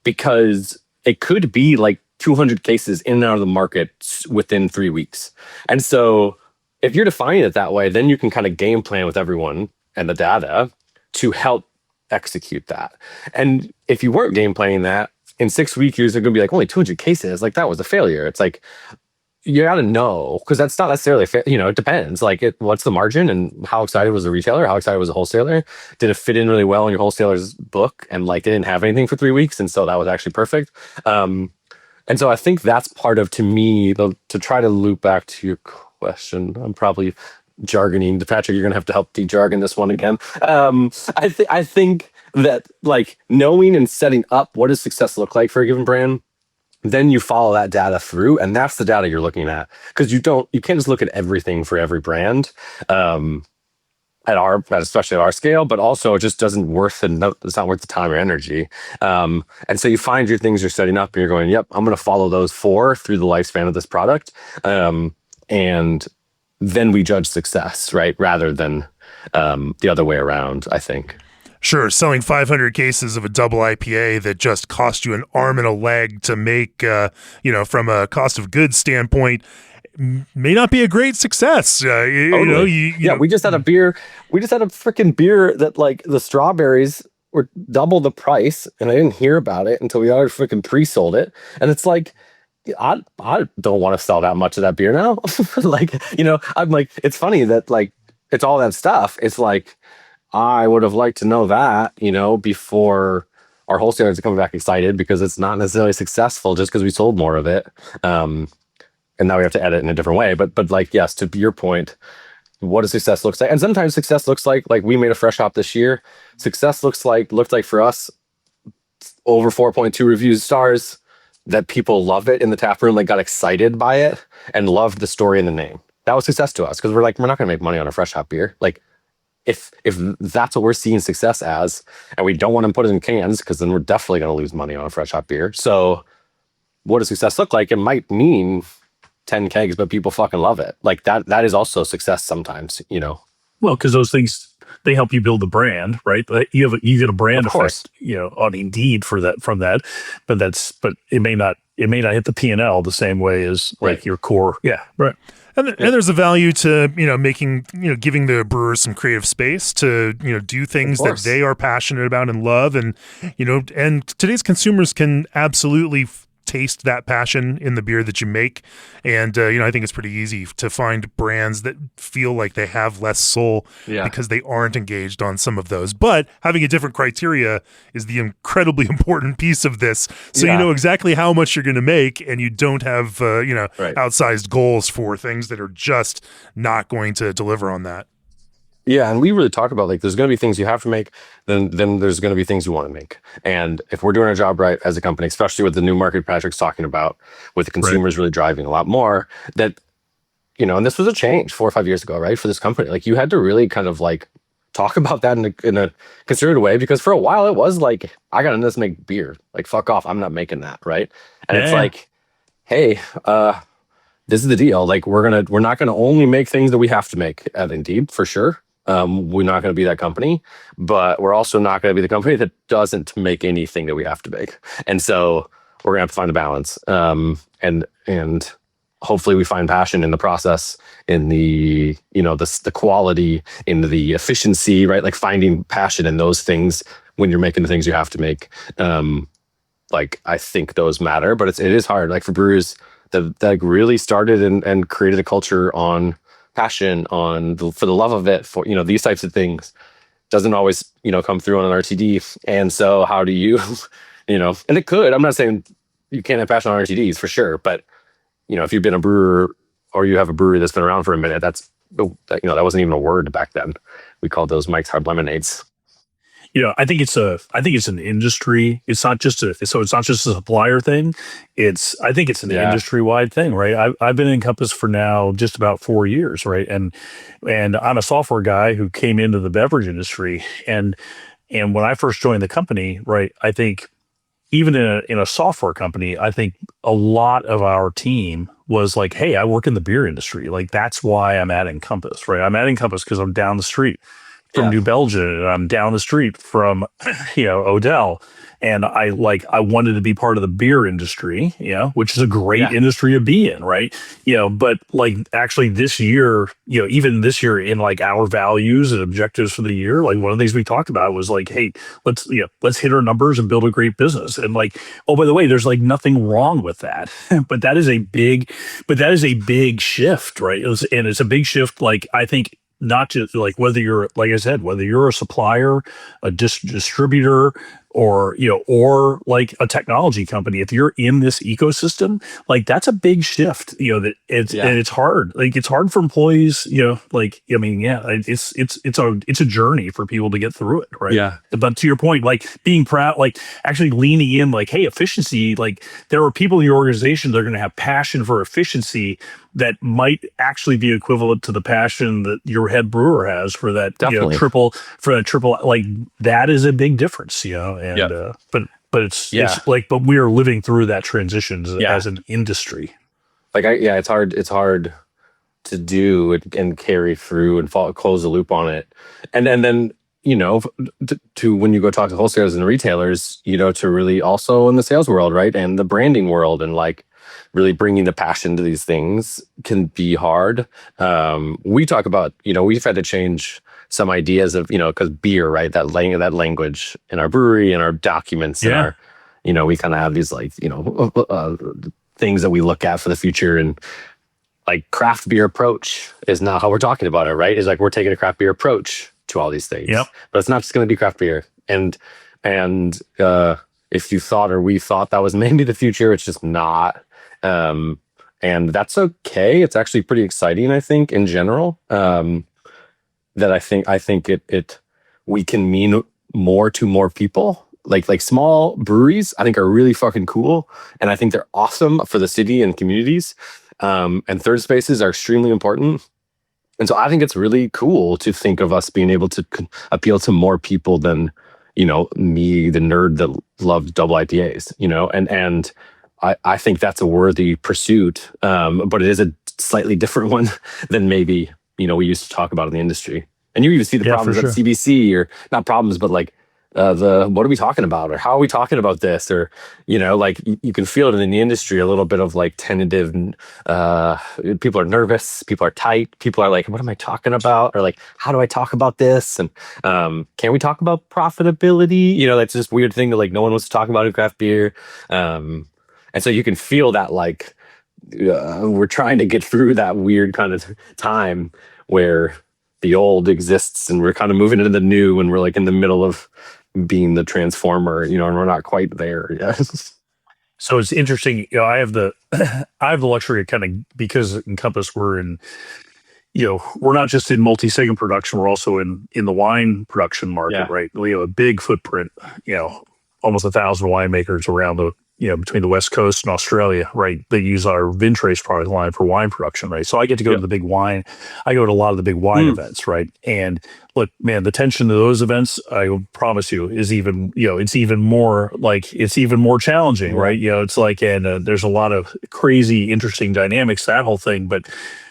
Because it could be like 200 cases in and out of the market within 3 weeks. And so if you're defining it that way, then you can kind of game plan with everyone and the data to help execute that. And if you weren't game planning that, in 6 weeks, you're going to be like, only 200 cases. Like, that was a failure. It's like, you got to know, because that's not necessarily fair. It depends. Like, what's the margin, and how excited was the retailer? How excited was the wholesaler? Did it fit in really well in your wholesaler's book? And like, they didn't have anything for 3 weeks, and so that was actually perfect. And so I think that's part of, to me, to try to loop back to your question. I'm probably jargoning. Patrick, you're going to have to help de-jargon this one again. I think that, like, knowing and setting up what does success look like for a given brand, then you follow that data through, and that's the data you're looking at, because you can't just look at everything for every brand especially at our scale, but also it just doesn't it's not worth the time or energy. And so you find your things you're setting up and you're going, yep, I'm going to follow those 4 through the lifespan of this product. And then we judge success, right? Rather than the other way around, I think. Sure, selling 500 cases of a double IPA that just cost you an arm and a leg to make, from a cost of goods standpoint, may not be a great success. We just had a beer. We just had a freaking beer that, like, the strawberries were double the price, and I didn't hear about it until we already freaking pre-sold it. And it's like, I don't want to sell that much of that beer now. I'm like, it's funny that, like, it's all that stuff. It's like, I would have liked to know that, before our wholesalers are coming back excited, because it's not necessarily successful just because we sold more of it. And now we have to edit in a different way. But like, yes, to your point, what does success look like? And sometimes success looks like we made a fresh hop this year. Success looked like for us, over 4.2 reviews, stars, that people love it in the tap room, like, got excited by it and loved the story and the name. That was success to us, because we're like, we're not going to make money on a fresh hop beer. Like, if that's what we're seeing success as, and we don't want to put it in cans because then we're definitely going to lose money on a fresh hop beer. So what does success look like? It might mean 10 kegs, but people fucking love it. Like that is also success sometimes, you know. Well, because those things, they help you build the brand, right? You get a brand Of course. effect, on Indeed from that, but it may not hit the P&L the same way as like Right. your core. Yeah, right. And there's a value to, making, giving the brewers some creative space to, do things that course. they are passionate about and love. And, and today's consumers can absolutely taste that passion in the beer that you make. And, I think it's pretty easy to find brands that feel like they have less soul because they aren't engaged on some of those. But having a different criteria is the incredibly important piece of this. So you know exactly how much you're going to make, and you don't have, outsized goals for things that are just not going to deliver on that. Yeah, and we really talk about like there's going to be things you have to make, then there's going to be things you want to make. And if we're doing our job right as a company, especially with the new market Patrick's talking about, with the consumers really driving a lot more, that and this was a change 4 or 5 years ago, right, for this company. Like you had to really kind of like talk about that in a considered way, because for a while it was like, I got to just make beer. Like fuck off, I'm not making that, right? And it's like, hey, this is the deal. Like we're not gonna only make things that we have to make at Indeed, for sure. We're not going to be that company, but we're also not going to be the company that doesn't make anything that we have to make. And so we're going to have to find a balance. And hopefully we find passion in the process, in the, the quality, in the efficiency, right? Like finding passion in those things when you're making the things you have to make. Like I think those matter, but it is hard. Like for brewers that really started and created a culture on passion, for the love of it, for these types of things, doesn't always come through on an RTD. And so how do you and it could, I'm not saying you can't have passion on RTDs for sure, but if you've been a brewer or you have a brewery that's been around for a minute, that wasn't even a word back then. We called those Mike's Hard Lemonades. I think it's an industry. It's not just a supplier thing. I think it's an industry wide thing, right? I've been in Encompass for now just about 4 years, right? And I'm a software guy who came into the beverage industry, and when I first joined the company, right, I think even in a software company, I think a lot of our team was like, hey, I work in the beer industry. Like that's why I'm at Encompass, right? I'm at Encompass because I'm down the street from New Belgium, and I'm down the street from, Odell. And I wanted to be part of the beer industry, which is a great industry to be in, right? But like actually this year, even this year in like our values and objectives for the year, like one of the things we talked about was like, hey, let's hit our numbers and build a great business. And like, oh, by the way, there's like nothing wrong with that, but that is a big shift, right? It's a big shift. Like I think, not just like whether you're, like I said, whether you're a supplier, a distributor, or like a technology company, if you're in this ecosystem, like that's a big shift, and it's hard. Like it's hard for employees, it's a journey for people to get through it. Right. Yeah. But to your point, like being proud, like actually leaning in, like, hey, efficiency, like there are people in your organization that are going to have passion for efficiency that might actually be equivalent to the passion that your head brewer has for that triple, like that is a big difference, but it's like, but we are living through that transition as an industry. Like it's hard to do and carry through and close the loop on it. And then, to when you go talk to wholesalers and retailers, to really also in the sales world, right? And the branding world, and like really bringing the passion to these things can be hard. We talk about, we've had to change some ideas of, because beer, right? That language in our brewery and our documents and our, we kind of have these like, things that we look at for the future, and like craft beer approach is not how we're talking about it, right? It's like we're taking a craft beer approach to all these things. Yep. But it's not just going to be craft beer. And if you thought, or we thought that was maybe the future, it's just not. And that's okay. It's actually pretty exciting, I think, in general. That I think we can mean more to more people. Like small breweries, I think are really fucking cool, and I think they're awesome for the city and communities. And third spaces are extremely important. And so I think it's really cool to think of us being able to appeal to more people than, me, the nerd that loved double IPAs, and I think that's a worthy pursuit. But it is a slightly different one than maybe, we used to talk about in the industry. And you even see the Yeah, problems for at sure. CBC, or not problems, but like what are we talking about, or how are we talking about this, or like you can feel it in the industry, a little bit of like tentative, people are nervous, people are tight, people are like, what am I talking about, or like, how do I talk about this, and can we talk about profitability, that's just weird thing that like no one wants to talk about in craft beer. And so you can feel that like we're trying to get through that weird kind of time where the old exists and we're kind of moving into the new, and we're like in the middle of being the transformer, and we're not quite there yet. So it's interesting. I have the I have the luxury of kind of, because at Encompass we're in, we're not just in multi-segment production, we're also in the wine production market, Yeah. right? We have a big footprint, almost 1,000 winemakers around the, between the West Coast and Australia, right? They use our Vintrace product line for wine production, right? So I get to go to Yep. the big wine, I go to a lot of the big wine events, right? And look, man, the tension to those events, I will promise you, is even, it's even more challenging, Yeah. right? It's like, and there's a lot of crazy, interesting dynamics, that whole thing. But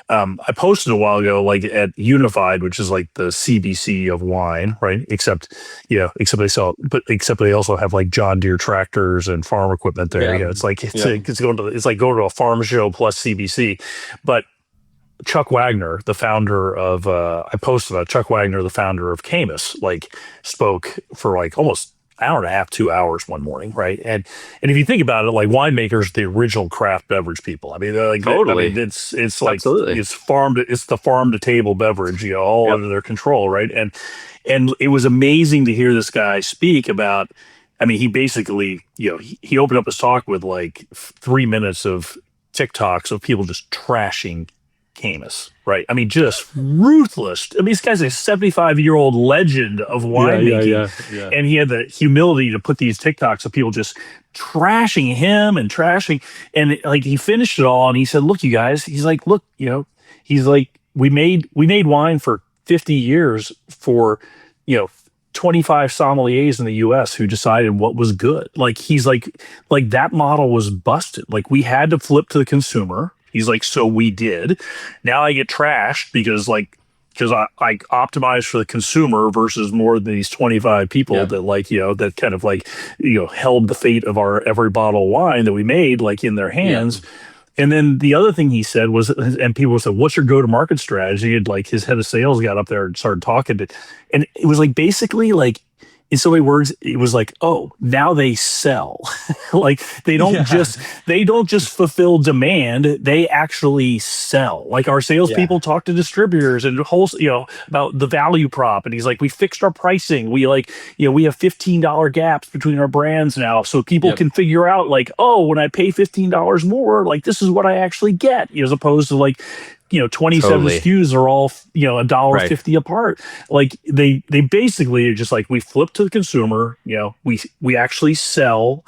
I posted a while ago, like at Unified, which is like the CBC of wine, right? Except they also have like John Deere tractors and farm equipment there. Yeah. It's like it's like going to a farm show plus CBC. But Chuck Wagner, the founder of I posted about Chuck Wagner, the founder of Camus, like spoke for like almost an hour and a half, 2 hours one morning, right? And if you think about it, like winemakers, the original craft beverage people. I mean, they're like Totally. it's like Absolutely. it's the farm to table beverage, all Yep. under their control, right? And it was amazing to hear this guy speak about. I mean, he basically, he opened up his talk with like 3 minutes of TikToks of people just trashing Camus, right? I mean, just ruthless. I mean, this guy's a 75-year-old legend of winemaking. Yeah. And he had the humility to put these TikToks of people just trashing him and trashing. And like he finished it all and he said, look, you guys, he's like, look, he's like, we made wine for 50 years for, 25 sommeliers in the US who decided what was good. Like he's like that model was busted. Like we had to flip to the consumer. He's like, so we did. Now I get trashed because I optimize for the consumer versus more than these 25 people that like, that kind of like, held the fate of our every bottle of wine that we made like in their hands. Yeah. And then the other thing he said was, and people said, what's your go-to-market strategy? And like his head of sales got up there and started talking to, and it was like, basically like, in so many words, it was like, oh, now they sell. Like they don't just fulfill demand; they actually sell. Like our salespeople talk to distributors and about the value prop. And he's like, we fixed our pricing. We we have $15 gaps between our brands now, so people can figure out like, oh, when I pay $15 more, like this is what I actually get, as opposed to like, 27 SKUs are all, $1.50 apart. Like they basically are just like, we flip to the consumer, we actually sell,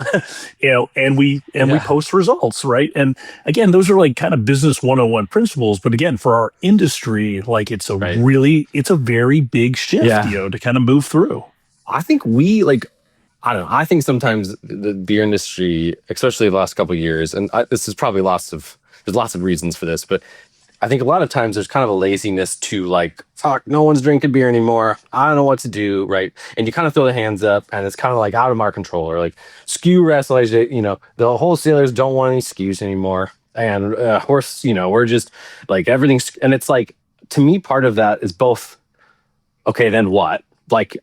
and we post results. Right. And again, those are like kind of business 101 principles. But again, for our industry, like it's a very big shift, to kind of move through. I think I don't know. I think sometimes the beer industry, especially the last couple of years, and this is probably there's lots of reasons for this, but I think a lot of times there's kind of a laziness to like, fuck, no one's drinking beer anymore. I don't know what to do, right? And you kind of throw the hands up, and it's kind of like out of our control, or like SKU rationalization. The wholesalers don't want any SKUs anymore, and we're just like everything's. And it's like, to me, part of that is both. Okay, then what? Like,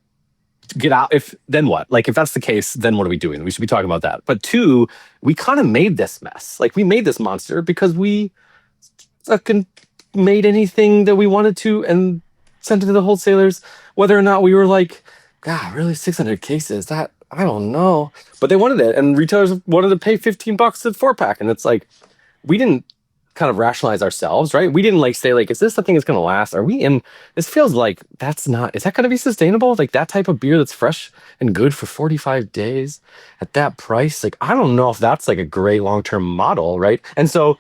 get out. Then what? Like, if that's the case, then what are we doing? We should be talking about that. But two, we kind of made this mess. Like, we made this monster because we fucking made anything that we wanted to and sent it to the wholesalers, whether or not we were like, God, really 600 cases? That, I don't know. But they wanted it, and retailers wanted to pay $15 a 4-pack. And it's like, we didn't kind of rationalize ourselves, right? We didn't like say like, is this something that's going to last? Are we in, this feels like is that going to be sustainable? Like that type of beer that's fresh and good for 45 days at that price? Like, I don't know if that's like a great long-term model, right? And so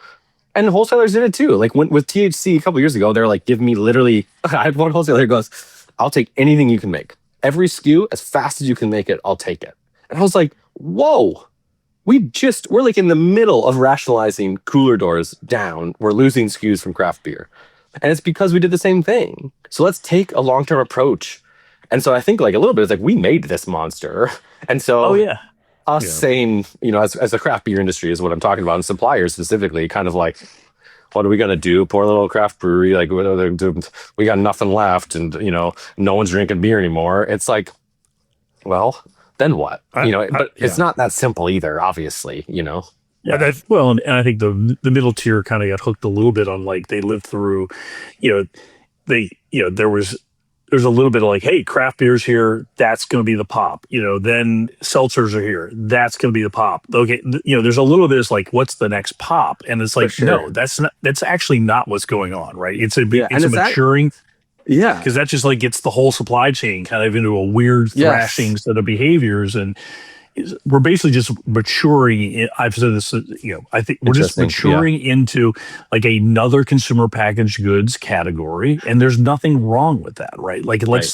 And wholesalers did it too. Like with THC a couple years ago, they're like, give me literally, I had one wholesaler who goes, I'll take anything you can make. Every SKU, as fast as you can make it, I'll take it. And I was like, whoa, we're like in the middle of rationalizing cooler doors down. We're losing SKUs from craft beer. And it's because we did the same thing. So let's take a long-term approach. And so I think like a little bit, it's like we made this monster. And so saying, as a craft beer industry is what I'm talking about, and suppliers specifically, kind of like, what are we going to do? Poor little craft brewery, like what are they doing? We got nothing left, and no one's drinking beer anymore. It's like, well, then what? It's not that simple either, obviously, Yeah. Well, and I think the middle tier kind of got hooked a little bit on, like, they lived through, there's a little bit of like, hey, craft beer's here, that's going to be the pop. Then seltzers are here, that's going to be the pop. Okay, there's a little bit of like, what's the next pop? And it's like, no, that's actually not what's going on, right? It's a maturing. Because that just like gets the whole supply chain kind of into a weird thrashing set of behaviors, and we're basically just maturing. I've said this, I think we're just maturing into like another consumer packaged goods category, and there's nothing wrong with that, right? Like but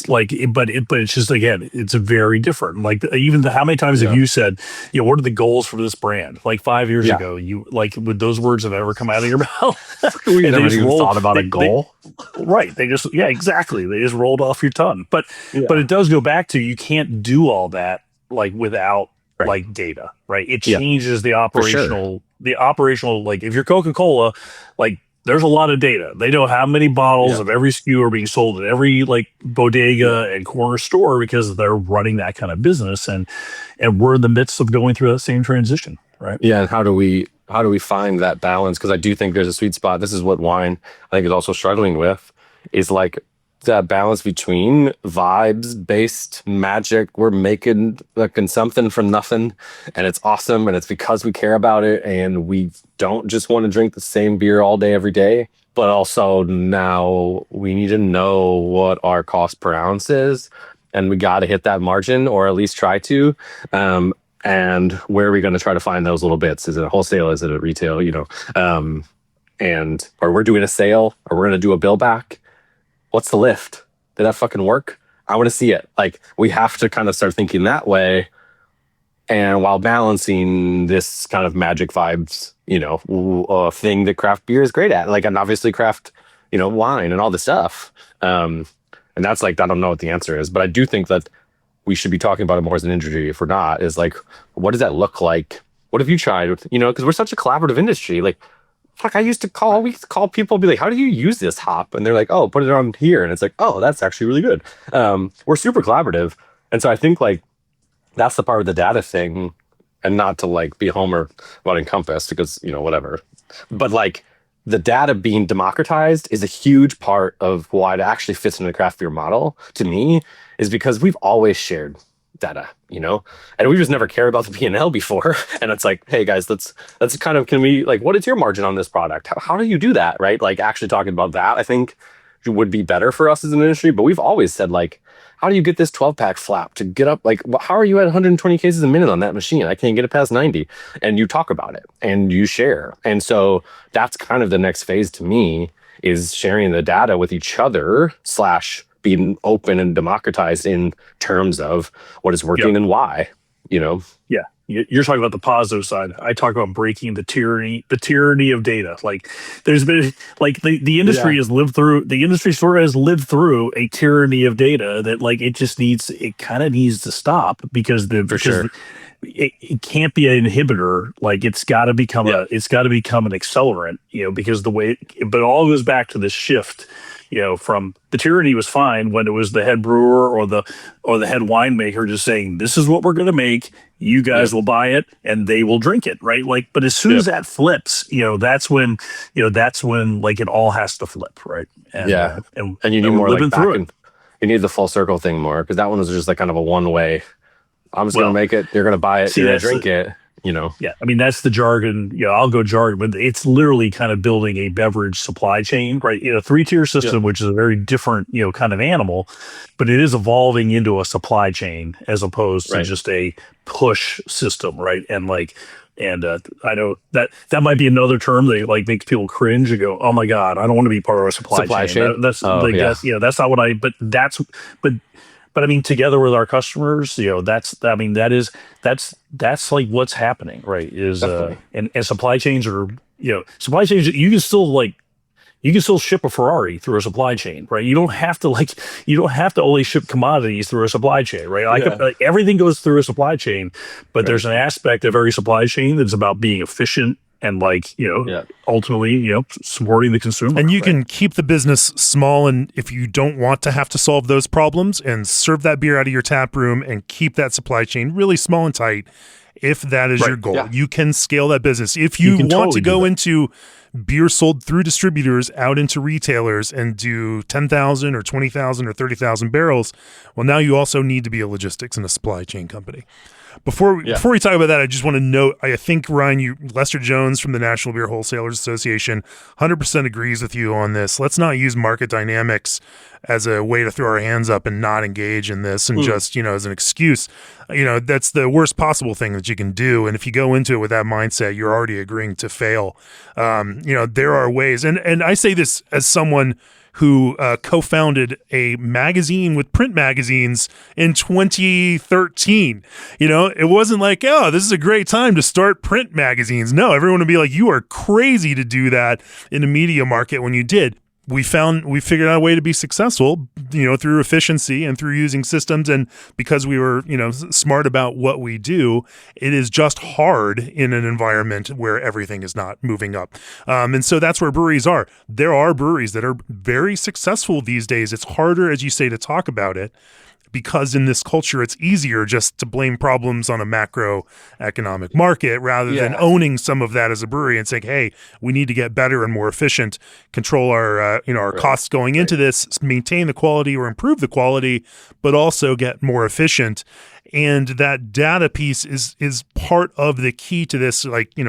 it's just, again, it's very different. Like even how many times have you said, what are the goals for this brand? Like 5 years ago, you like, would those words have ever come out of your mouth? We never even thought about a goal, right? They just exactly. They just rolled off your tongue. But it does go back to, you can't do all that like without like data, right? It changes the operational, like if you're Coca-Cola, like there's a lot of data. They know how many bottles of every SKU are being sold at every like bodega and corner store, because they're running that kind of business, and we're in the midst of going through that same transition, right? Yeah. And how do we find that balance? Because I do think there's a sweet spot. This is what wine, I think, is also struggling with, is like that balance between vibes-based magic. We're making something from nothing, and it's awesome, and it's because we care about it, and we don't just want to drink the same beer all day, every day. But also now we need to know what our cost per ounce is, and we got to hit that margin, or at least try to. And where are we going to try to find those little bits? Is it a wholesale? Is it a retail? Or we're doing a sale, or we're going to do a bill back. What's the lift? Did that fucking work? I want to see it. Like, we have to kind of start thinking that way, and while balancing this kind of magic vibes, thing that craft beer is great at, like, and obviously craft, wine and all this stuff. And that's like, I don't know what the answer is, but I do think that we should be talking about it more as an industry. If we're not, is like, what does that look like? What have you tried? Because we're such a collaborative industry. Like, fuck, we used to call people, be like, how do you use this hop? And they're like, oh, put it on here. And it's like, oh, that's actually really good. We're super collaborative. And so I think like that's the part of the data thing, and not to like be a homer about Encompass, because, whatever. But like the data being democratized is a huge part of why it actually fits into the craft beer model, to me, is because we've always shared data, and we just never cared about the P&L before. And it's like, hey guys, let's kind of, can we, like, what is your margin on this product? How do you do that, right? Like, actually talking about that, I think, would be better for us as an industry. But we've always said, like, how do you get this 12-pack flap to get up? Like, how are you at 120 cases a minute on that machine? I can't get it past 90. And you talk about it and you share. And so that's kind of the next phase to me, is sharing the data with each other / being open and democratized in terms of what is working and why, Yeah. You're talking about the positive side. I talk about breaking the tyranny of data. Like, there's been, like, the industry has lived through, the industry sort of has lived through a tyranny of data that, like, it kind of needs to stop, because it can't be an inhibitor. Like, it's got to become an accelerant, because but it all goes back to this shift, from the tyranny was fine when it was the head brewer or the head winemaker just saying, this is what we're going to make, you guys will buy it and they will drink it, right? Like, but as soon as that flips, that's when like it all has to flip, right? And, and you need more like back, and you need the full circle thing more, because that one was just like kind of a one way. I'm just going to make it, you're going to buy it, you're going to drink it. Yeah, I mean, that's the jargon. I'll go jargon, but it's literally kind of building a beverage supply chain, right? 3-tier system, which is a very different, kind of animal, but it is evolving into a supply chain as opposed to just a push system, right? And like, And I know that might be another term that like makes people cringe and go, "Oh my God, I don't want to be part of a supply chain." That's like that's that's not what I. But but I mean, together with our customers, that's like what's happening, right? Is Definitely. and supply chains are supply chains. You can still ship a Ferrari through a supply chain, right? You don't have to only ship commodities through a supply chain, right? Everything goes through a supply chain, but there's an aspect of every supply chain that's about being efficient and ultimately, supporting the consumer. And you can keep the business small, and if you don't want to have to solve those problems and serve that beer out of your tap room and keep that supply chain really small and tight, if that is your goal, you can scale that business. If you want to go into beer sold through distributors out into retailers and do 10,000 or 20,000 or 30,000 barrels, well, now you also need to be a logistics and a supply chain company. Before we talk about that, I just want to note, I think, Ryan, Lester Jones from the National Beer Wholesalers Association 100% agrees with you on this. Let's not use market dynamics as a way to throw our hands up and not engage in this and just, as an excuse. That's the worst possible thing that you can do. And if you go into it with that mindset, you're already agreeing to fail. There are ways. And I say this as someone who co-founded a magazine with print magazines in 2013. It wasn't like, oh, this is a great time to start print magazines. No, everyone would be like, you are crazy to do that in the media market when you did. We figured out a way to be successful, through efficiency and through using systems. And because we were, smart about what we do, it is just hard in an environment where everything is not moving up. And so that's where breweries are. There are breweries that are very successful these days. It's harder, as you say, to talk about it, because in this culture, it's easier just to blame problems on a macroeconomic market rather than owning some of that as a brewery and saying, hey, we need to get better and more efficient, control our costs going into this, maintain the quality or improve the quality, but also get more efficient. And that data piece is part of the key to this.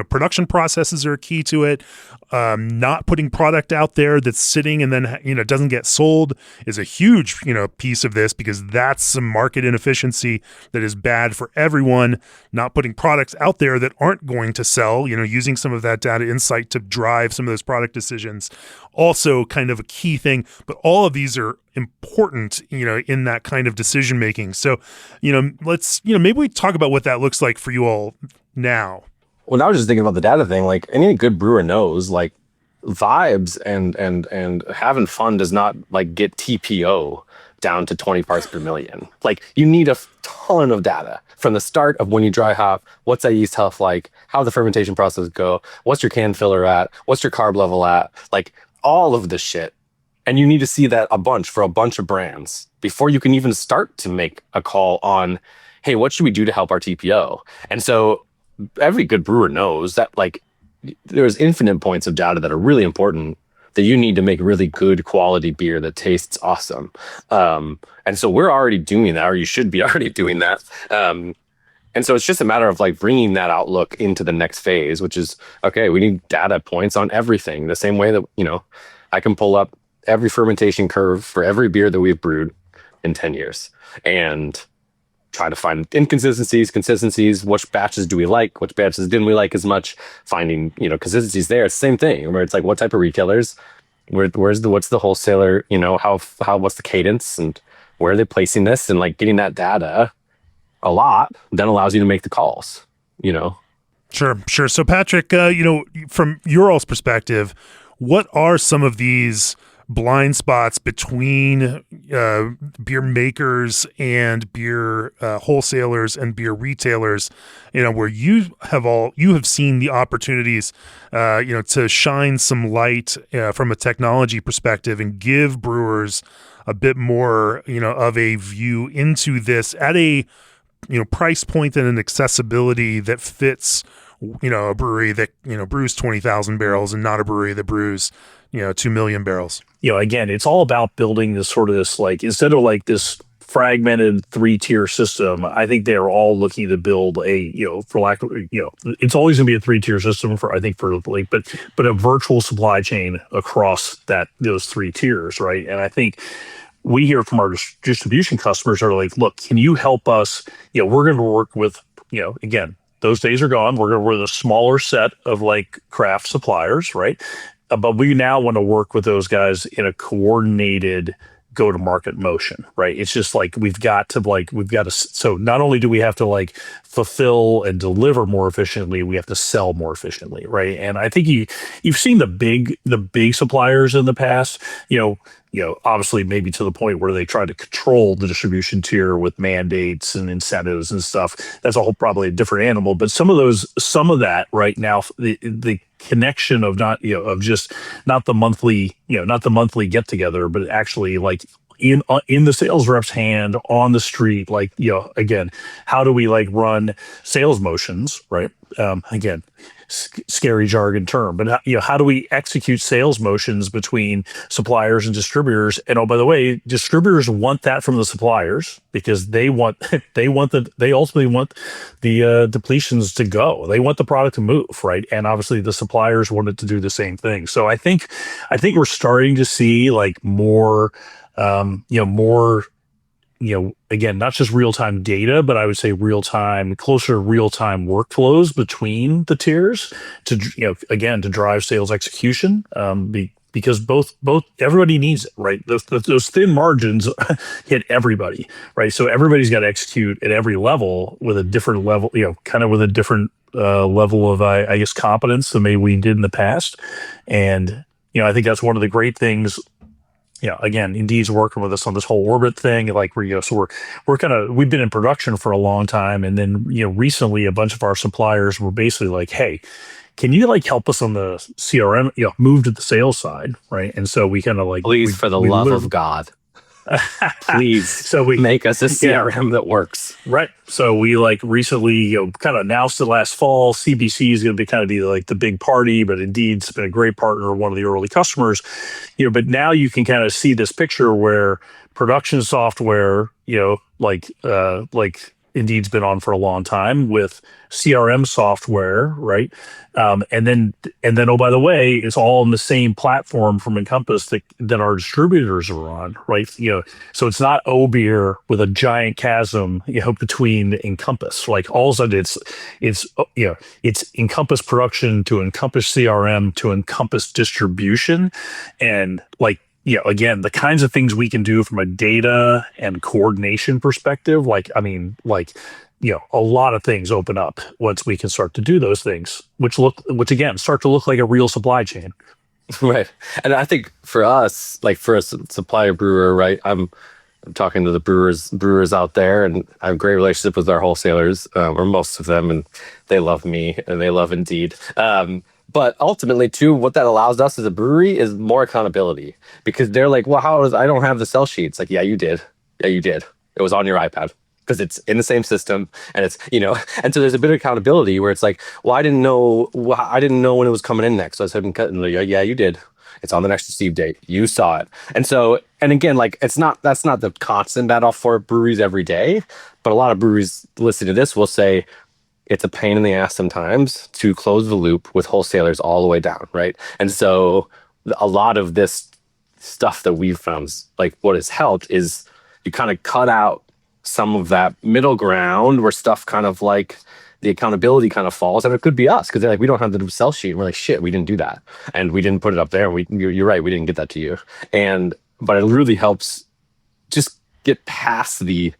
Production processes are a key to it. Not putting product out there that's sitting and then doesn't get sold is a huge piece of this, because that's some market inefficiency that is bad for everyone. Not putting products out there that aren't going to sell, using some of that data insight to drive some of those product decisions, also kind of a key thing. But all of these are important, in that kind of decision making. So, let's, maybe we talk about what that looks like for you all now. Well, now I was just thinking about the data thing. Like, any good brewer knows, like, vibes and having fun does not get TPO down to 20 parts per million. Like, you need a ton of data from the start of when you dry hop. What's that yeast health like? How the fermentation process go? What's your can filler at? What's your carb level at? Like, all of this shit. And you need to see that a bunch for a bunch of brands before you can even start to make a call on, hey, what should we do to help our TPO? And so every good brewer knows that there's infinite points of data that are really important that you need to make really good quality beer that tastes awesome. And so we're already doing that, or you should be already doing that. And so it's just a matter of bringing that outlook into the next phase, which is, okay, we need data points on everything. The same way that, I can pull up every fermentation curve for every beer that we've brewed in 10 years and try to find inconsistencies, consistencies, which batches do we like, which batches didn't we like as much, finding, consistencies there. It's the same thing, where it's what type of retailers, what's the wholesaler, what's the cadence and where are they placing this, and getting that data a lot then allows you to make the calls, Sure. So Patrick, from your all's perspective, what are some of these blind spots between beer makers and beer wholesalers and beer retailers, where you have seen the opportunities, to shine some light from a technology perspective and give brewers a bit more, of a view into this at a, price point and an accessibility that fits, a brewery that, brews 20,000 barrels and not a brewery that brews, 2 million barrels. Again, it's all about building this sort of this, instead of this fragmented 3-tier system, I think they're all looking to build a, for lack of, it's always going to be a 3-tier system but a virtual supply chain across those 3 tiers, right? And I think we hear from our distribution customers are look, can you help us? We're going to work with, again, Those days are gone. We're the smaller set of like craft suppliers, right? But we now want to work with those guys in a coordinated go-to-market motion, right? It's just like we've got to. So not only do we have to like fulfill and deliver more efficiently, we have to sell more efficiently, right? And I think you've seen the big suppliers in the past, obviously maybe to the point where they try to control the distribution tier with mandates and incentives and stuff. That's probably a different animal. But some of that right now, the connection of not just not the monthly get together, but actually like in the sales rep's hand on the street, like again, how do we like run sales motions, right? Again, scary jargon term, but how do we execute sales motions between suppliers and distributors? And oh, by the way, distributors want that from the suppliers because they ultimately want the depletions to go. They want the product to move, right? And obviously the suppliers want it to do the same thing. So I think we're starting to see like more, again, not just real-time data, but I would say closer to real-time workflows between the tiers to, again, to drive sales execution. Because both everybody needs it, right? Those thin margins hit everybody, right? So everybody's got to execute at every level with a different level, kind of with a different level of, I guess, competence than maybe we did in the past. And, I think that's one of the great things. Again, Indeed's working with us on this whole orbit thing. Like we've been in production for a long time. And then, recently a bunch of our suppliers were basically like, hey, can you like help us on the CRM, move to the sales side? Right. And so we kind of like, please, for the love of God, please so we make us a CRM that works. Right. So we like recently, kind of announced it last fall. CBC is going to be like the big party, but Indeed's been a great partner, one of the early customers, but now you can kind of see this picture where production software, like Indeed's been on for a long time with CRM software, right? And then, oh, by the way, it's all in the same platform from Encompass that our distributors are on, right? So it's not beer with a giant chasm, between Encompass. Like all of a sudden, it's Encompass production to Encompass CRM to Encompass distribution, and like. Again, the kinds of things we can do from a data and coordination perspective, a lot of things open up once we can start to do those things, which again, start to look like a real supply chain. Right. And I think for us, like for a supplier brewer, right, I'm talking to the brewers out there, and I have a great relationship with our wholesalers, or most of them, and they love me and they love Indeed. But ultimately, too, what that allows us as a brewery is more accountability, because they're like, well, I don't have the sell sheets. Like, yeah, you did. Yeah, you did. It was on your iPad because it's in the same system, and it's, and so there's a bit of accountability where it's like, well, I didn't know when it was coming in next. So I said, yeah, you did. It's on the next receive date. You saw it. And so, and again, like that's not the constant battle for breweries every day, but a lot of breweries listening to this will say, it's a pain in the ass sometimes to close the loop with wholesalers all the way down, right? And so a lot of this stuff that we've found, like what has helped is you kind of cut out some of that middle ground where stuff kind of like the accountability kind of falls, and it could be us because they're like, we don't have the sell sheet, and we're like, shit, we didn't do that, and we didn't put it up there, and you're right, we didn't get that to you, but it really helps just get past the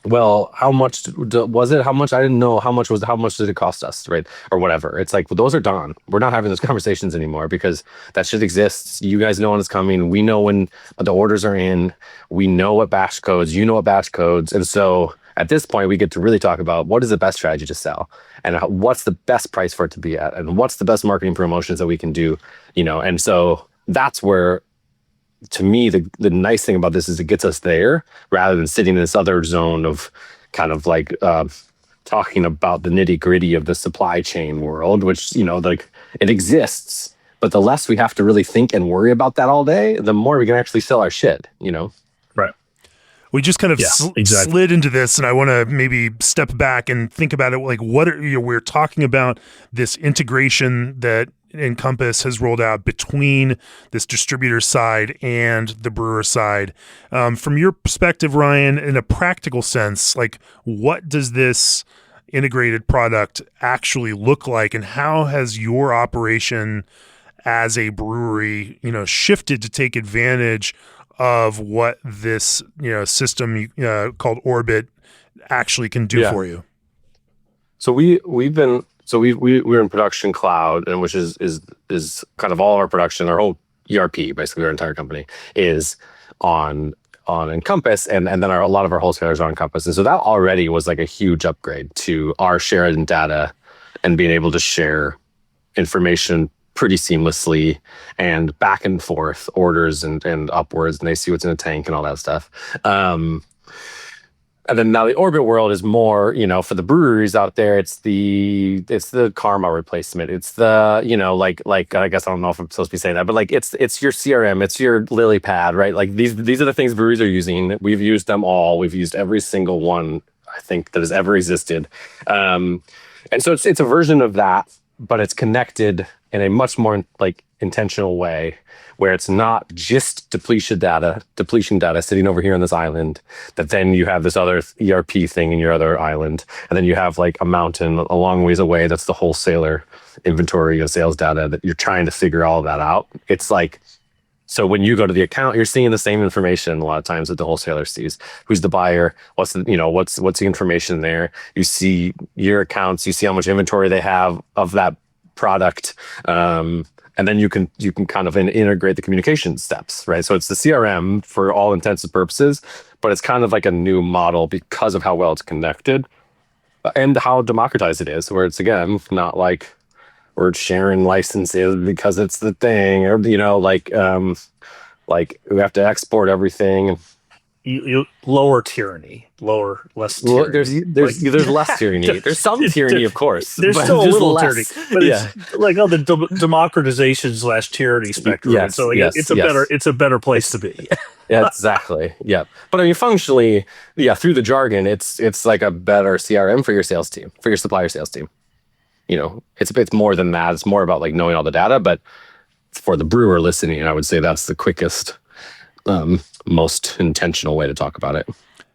well, how much was it? How much? I didn't know how much did it cost us, right? Or whatever. It's like, well, those are done. We're not having those conversations anymore because that shit exists. You guys know when it's coming. We know when the orders are in. We know what batch codes. You know what batch codes. And so at this point, we get to really talk about what is the best strategy to sell, and what's the best price for it to be at, and what's the best marketing promotions that we can do, And so that's where, to me, the nice thing about this is it gets us there rather than sitting in this other zone of kind of like talking about the nitty gritty of the supply chain world, which, like it exists, but the less we have to really think and worry about that all day, the more we can actually sell our shit, Right. We just kind of slid into this, and I want to maybe step back and think about it. Like, we're talking about this integration that Encompass has rolled out between this distributor side and the brewer side. From your perspective, Ryan, in a practical sense, like what does this integrated product actually look like, and how has your operation as a brewery, shifted to take advantage of what this, system called Orbit actually can do for you? So we're in production cloud, and which is kind of all of our production, our whole ERP, basically our entire company is on Encompass, and then a lot of our wholesalers are on Encompass. And so that already was like a huge upgrade to our shared data and being able to share information pretty seamlessly and back and forth orders and upwards, and they see what's in the tank and all that stuff. And then now the Orbit world is more, for the breweries out there, it's the Karma replacement. It's the, like I guess I don't know if I'm supposed to be saying that, but like it's your CRM, it's your lily pad, right? Like these are the things breweries are using. We've used them all. We've used every single one, I think, that has ever existed. And so it's a version of that, but it's connected in a much more like intentional way, where it's not just depletion data sitting over here on this island, that then you have this other ERP thing in your other island, and then you have like a mountain a long ways away that's the wholesaler inventory and sales data that you're trying to figure all of that out. It's like, so when you go to the account, you're seeing the same information a lot of times that the wholesaler sees. Who's the buyer? What's the information there? You see your accounts, you see how much inventory they have of that product. And then you can kind of integrate the communication steps, right? So it's the CRM for all intents and purposes, but it's kind of like a new model because of how well it's connected and how democratized it is, where it's, again, not like we're sharing licenses because it's the thing, or, like we have to export everything. You lower tyranny, less tyranny. There's less tyranny. There's some tyranny, of course. There's still a little tyranny, but it's like on the democratization / tyranny spectrum. Yes, so it's a better place to be. Yeah, exactly. Yeah, but I mean, functionally, through the jargon, it's like a better CRM for your sales team, for your supplier sales team. It's more than that. It's more about like knowing all the data, but for the brewer listening, I would say that's the quickest, most intentional way to talk about it.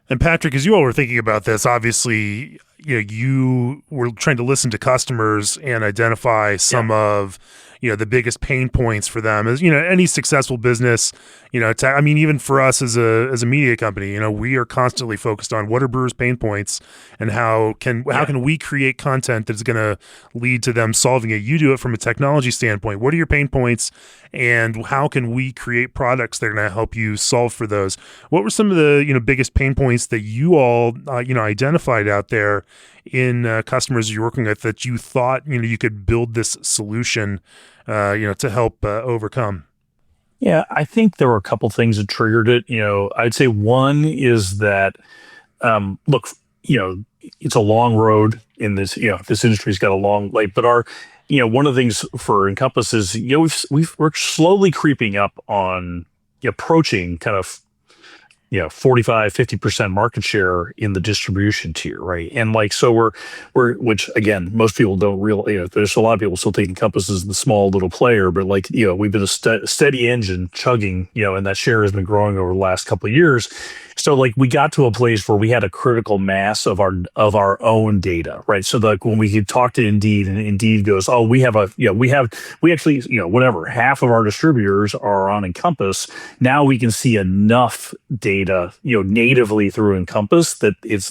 And Patrick, as you all were thinking about this, obviously, you were trying to listen to customers and identify some of, the biggest pain points for them. As any successful business, even for us as a media company, we are constantly focused on what are brewers' pain points and how can we create content that's going to lead to them solving it. You do it from a technology standpoint. What are your pain points, and how can we create products that are going to help you solve for those? What were some of the biggest pain points that you all identified out there in customers you're working with that you thought you could build this solution to help overcome? Yeah, I think there were a couple things that triggered it. I'd say one is that, look, it's a long road in this. This industry's got a long but our, one of the things for Encompass is, we're slowly creeping up on approaching kind of 45-50% market share in the distribution tier, right? And so we're which again, most people don't realize. There's a lot of people still taking Encompass as the small little player, but we've been a steady engine chugging, and that share has been growing over the last couple of years. So we got to a place where we had a critical mass of our own data, right? So when we could talk to Indeed, and Indeed goes, oh, we actually whatever, half of our distributors are on Encompass. Now we can see enough data, natively through Encompass that it's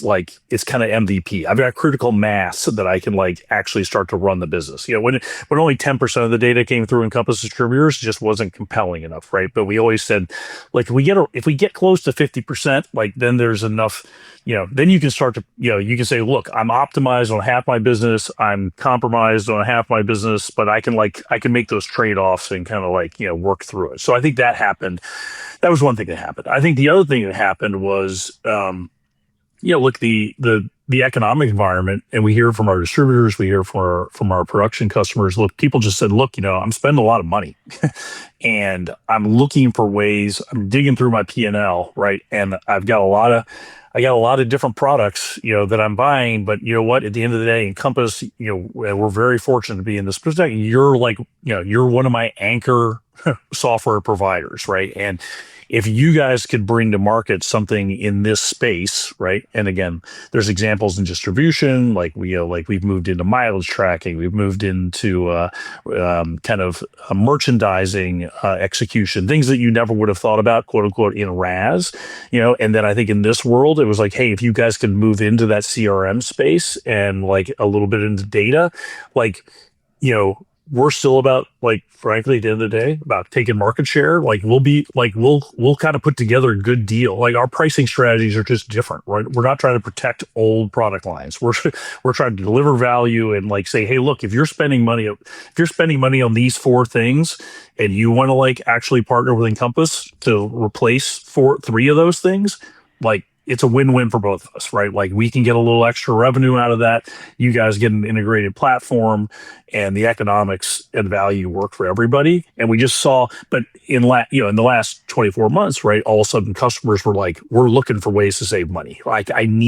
kind of MVP. I've got critical mass that I can actually start to run the business. When only 10% of the data came through Encompass distributors, it just wasn't compelling enough, right? But we always said, if we get close to 50%, then there's enough, then you can start to, you can say, look, I'm optimized on half my business, I'm compromised on half my business, but I can make those trade-offs and kind of work through it. So I think that happened. That was one thing that happened. I think the other thing that happened was, look, the economic environment, and we hear from our distributors, we hear from our production customers. Look, people just said, look, I'm spending a lot of money and I'm looking for ways, I'm digging through my P&L, right? And I've got a lot of different products, that I'm buying, but you know what, at the end of the day, Encompass, we're very fortunate to be in this position. You're you're one of my anchor software providers, right? And if you guys could bring to market something in this space, right? And again, there's examples in distribution, like we've moved into mileage tracking, we've moved into kind of merchandising execution, things that you never would have thought about, quote unquote, in RAS, And then I think in this world, it was like, hey, if you guys could move into that CRM space and like a little bit into data, like, we're still about, like, frankly, at the end of the day, about taking market share. Like we'll kind of put together a good deal. Like our pricing strategies are just different, right? We're not trying to protect old product lines. We're trying to deliver value and like say, hey, look, if you're spending money on these four things and you want to like actually partner with Encompass to replace three of those things, like it's a win-win for both of us, right? Like we can get a little extra revenue out of that. You guys get an integrated platform, and the economics and value work for everybody. And we just saw, but in the last 24 months, right, all of a sudden customers were like, we're looking for ways to save money. Like I'm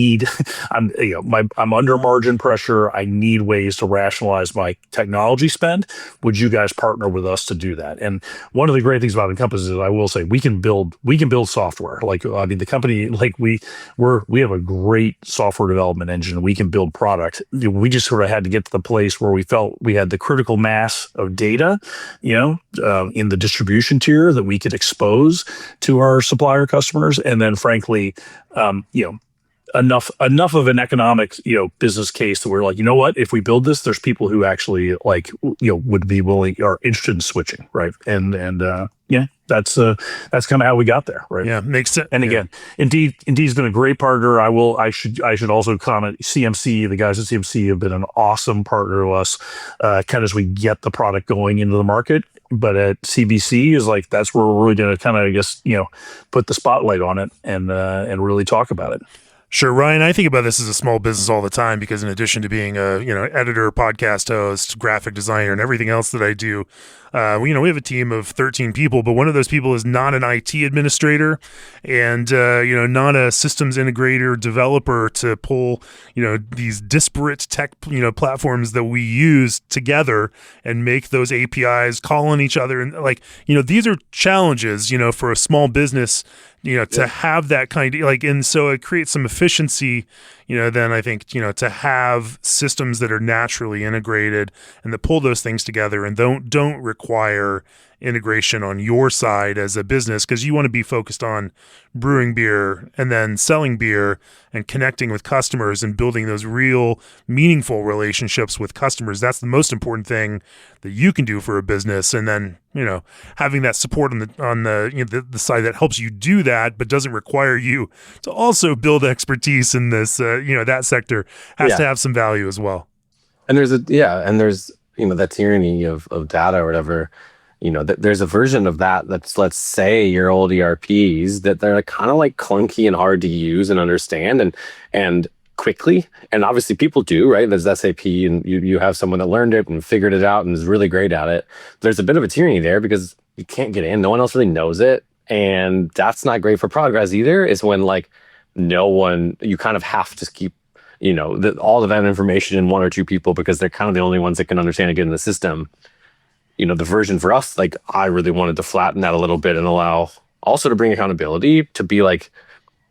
under margin pressure. I need ways to rationalize my technology spend. Would you guys partner with us to do that? And one of the great things about Encompass is, I will say, we can build software. Like, I mean, the company, like we have a great software development engine. We can build product. We just sort of had to get to the place where we felt we had the critical mass of data, in the distribution tier that we could expose to our supplier customers. And then frankly, enough of an economic, business case that we're like, you know what, if we build this, there's people who actually like, would be willing or interested in switching. Right. And that's kind of how we got there. Right. Yeah. Makes sense. And again, Indeed's been a great partner. I should also comment, CMC, the guys at CMC have been an awesome partner to us, kind of as we get the product going into the market. But at CBC is like, that's where we're really going to kind of, I guess, put the spotlight on it and really talk about it. Sure, Ryan. I think about this as a small business all the time because, in addition to being a editor, podcast host, graphic designer, and everything else that I do, we have a team of 13 people. But one of those people is not an IT administrator, and not a systems integrator developer to pull these disparate tech platforms that we use together and make those APIs call on each other. And these are challenges for a small business. To have that kind of and so it creates some efficiency, then I think, to have systems that are naturally integrated and that pull those things together and don't require integration on your side as a business, because you want to be focused on brewing beer and then selling beer and connecting with customers and building those real meaningful relationships with customers. That's the most important thing that you can do for a business. And then, having that support on the side that helps you do that, but doesn't require you to also build expertise in this, that sector has to have some value as well. And there's that tyranny of data or whatever. There's a version of that's, let's say, your old ERPs that they're kind of like clunky and hard to use and understand and quickly. And obviously people do, right? There's SAP and you have someone that learned it and figured it out and is really great at it. There's a bit of a tyranny there because you can't get in. No one else really knows it. And that's not great for progress either, is when you kind of have to keep all of that information in one or two people because they're kind of the only ones that can understand and get in the system. The version for us, I really wanted to flatten that a little bit and allow also to bring accountability, to be like,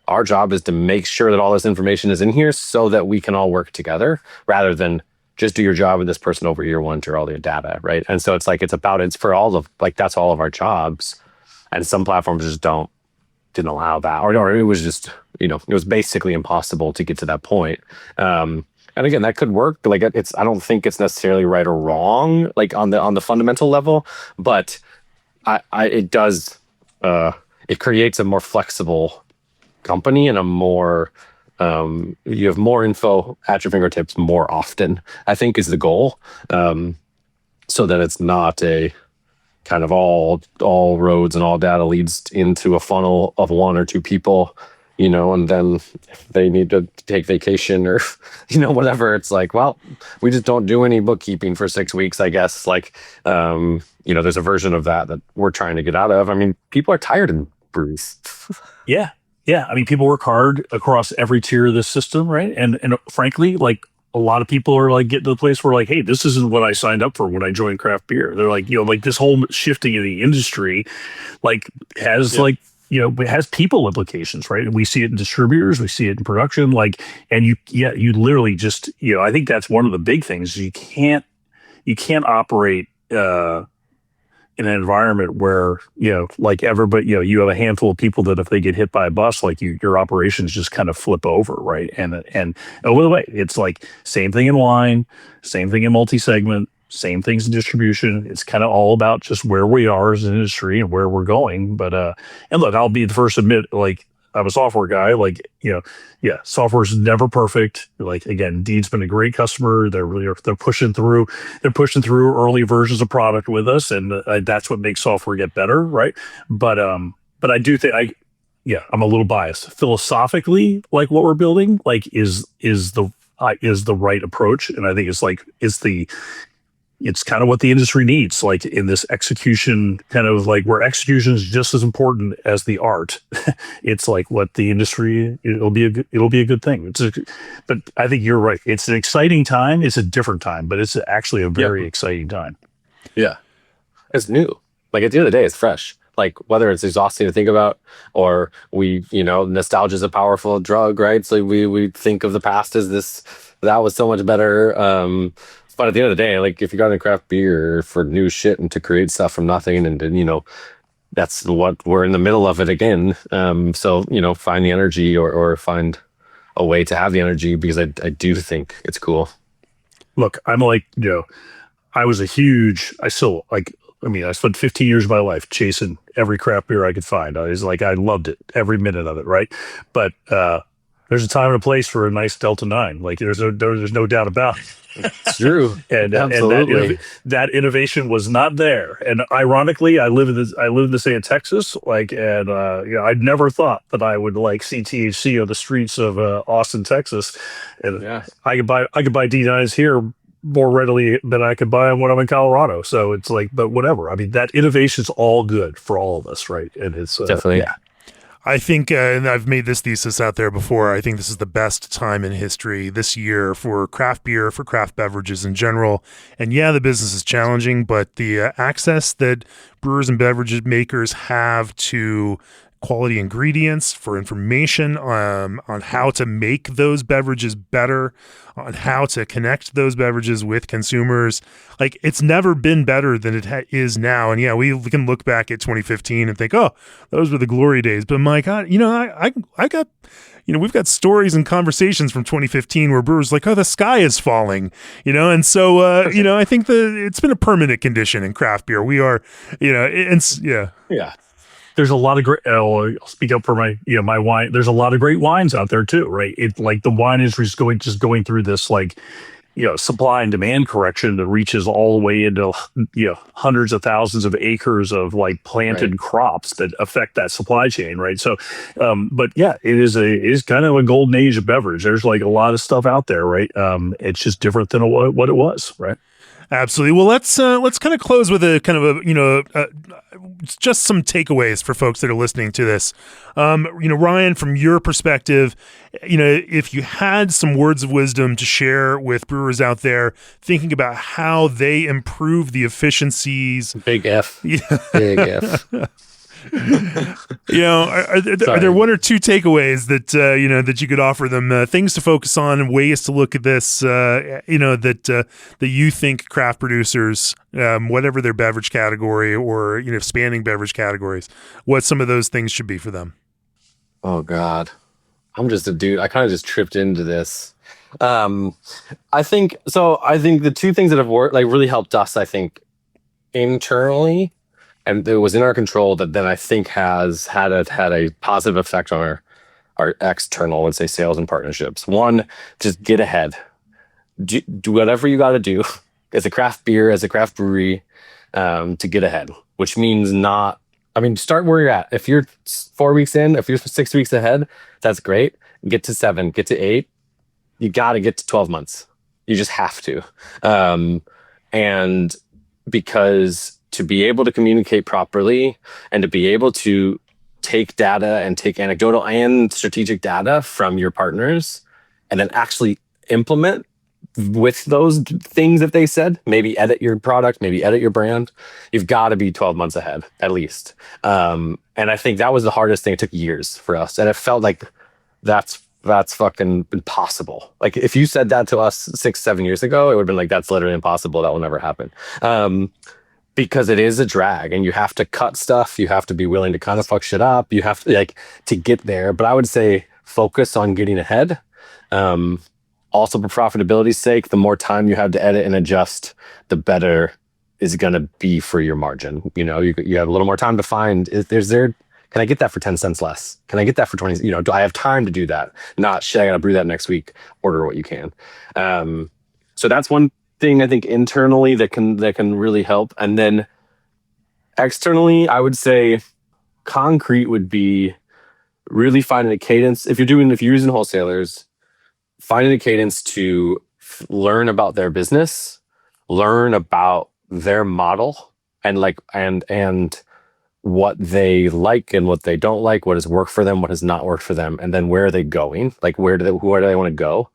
our job is to make sure that all this information is in here so that we can all work together rather than just do your job with this person over here will enter all your data, right? And so it's for all of, that's all of our jobs. And some platforms just didn't allow that, or it was just, it was basically impossible to get to that point. And again, that could work. I don't think it's necessarily right or wrong, on the fundamental level, but it does. It creates a more flexible company and a more you have more info at your fingertips more often, I think, is the goal. So that it's not a kind of all roads and all data leads into a funnel of one or two people. And then if they need to take vacation or, whatever, it's like, well, we just don't do any bookkeeping for 6 weeks, I guess. There's a version of that we're trying to get out of. I mean, people are tired in breweries. Yeah. I mean, people work hard across every tier of this system, right? And frankly, a lot of people are like getting to the place where like, hey, this isn't what I signed up for when I joined craft beer. They're like, like this whole shifting of the industry, like has like, it has people implications, right? And we see it in distributors, we see it in production, like, and you literally just, I think that's one of the big things. You can't operate, in an environment where like everybody, you have a handful of people that if they get hit by a bus, like your operations just kind of flip over, right? And oh, by the way, it's like same thing in wine, same thing in multi-segment, same things in distribution. It's kind of all about just where we are as an industry and where we're going. But and look, I'll be the first to admit, like I'm a software guy. Like software is never perfect. Like again, Indeed's been a great customer. They're pushing through early versions of product with us, and that's what makes software get better, right? But I do think I'm a little biased philosophically. Like what we're building, like is the right approach, and I think it's kind of what the industry needs, like in this execution kind of like where execution is just as important as the art. It's like what the industry, it'll be a good thing. But I think you're right. It's an exciting time. It's a different time, but it's actually a very exciting time. Yeah. It's new. Like at the end of the day, it's fresh. Like whether it's exhausting to think about or nostalgia is a powerful drug, right? So we think of the past as that was so much better. But at the end of the day, like if you got into craft beer for new shit and to create stuff from nothing, and that's what we're in the middle of it again. So find the energy or find a way to have the energy, because I do think it's cool. Look, I'm like, I spent 15 years of my life chasing every craft beer I could find. I loved it, every minute of it, right? But there's a time and a place for a nice Delta 9. Like there's no doubt about it. It's true. and Absolutely. that innovation was not there. And ironically, I live in the state of Texas, I'd never thought that I would like see THC on the streets of Austin, Texas. And I could buy D9s here more readily than I could buy them when I'm in Colorado. So it's like, but whatever. I mean, that innovation's all good for all of us, right? And it's definitely. I think, and I've made this thesis out there before, I think this is the best time in history this year for craft beer, for craft beverages in general. And the business is challenging, but the access that brewers and beverage makers have to quality ingredients, for information on how to make those beverages better, on how to connect those beverages with consumers. Like it's never been better than it is now. And we can look back at 2015 and think, oh, those were the glory days. But my God, I got, we've got stories and conversations from 2015 where brewers like, oh, the sky is falling, and so, I think it's been a permanent condition in craft beer. We are, Yeah. There's a lot of great. I'll speak up for my wine. There's a lot of great wines out there too, right? It like the wine industry is going through this supply and demand correction that reaches all the way into hundreds of thousands of acres of like planted crops that affect that supply chain, right? So, but it is kind of a golden age of beverage. There's like a lot of stuff out there, right? It's just different than what it was, right? Absolutely. Well, let's kind of close with a kind of just some takeaways for folks that are listening to this. Ryan, from your perspective, if you had some words of wisdom to share with brewers out there thinking about how they improve the efficiencies. Big F. Big F. Are there one or two takeaways that that you could offer them, things to focus on and ways to look at this, that you think craft producers, whatever their beverage category or spanning beverage categories, what some of those things should be for them? Oh God, I'm just a dude. I kind of just tripped into this. I think the two things that have worked, like really helped us, I think internally, and it was in our control, that then I think has had a positive effect on our external, let's say, sales and partnerships. One, just get ahead. Do whatever you got to do as a craft beer, as a craft brewery, to get ahead, which means start where you're at. If you're 4 weeks in, if you're 6 weeks ahead, that's great. Get to 7, get to 8. You got to get to 12 months. You just have to. And because to be able to communicate properly and to be able to take data and take anecdotal and strategic data from your partners and then actually implement with those things that they said, maybe edit your product, maybe edit your brand, you've got to be 12 months ahead at least. And I think that was the hardest thing. It took years for us, and it felt like that's fucking impossible. Like if you said that to us 6-7 years ago, it would have been like, that's literally impossible, that will never happen. Because it is a drag, and you have to cut stuff, you have to be willing to kind of fuck shit up, you have to like to get there. But I would say focus on getting ahead. Also, for profitability's sake, the more time you have to edit and adjust, the better is going to be for your margin. You know, you have a little more time to find, can I get that for 10 cents less? Can I get that for 20? You know, do I have time to do that? Not, shit, I got to brew that next week. Order what you can. So that's one thing I think internally that can really help. And then externally, I would say concrete would be really finding a cadence. If you're using wholesalers, finding a cadence to learn about their business, learn about their model, and what they like and what they don't like, what has worked for them, what has not worked for them, and then where are they going? Like where do they want to go?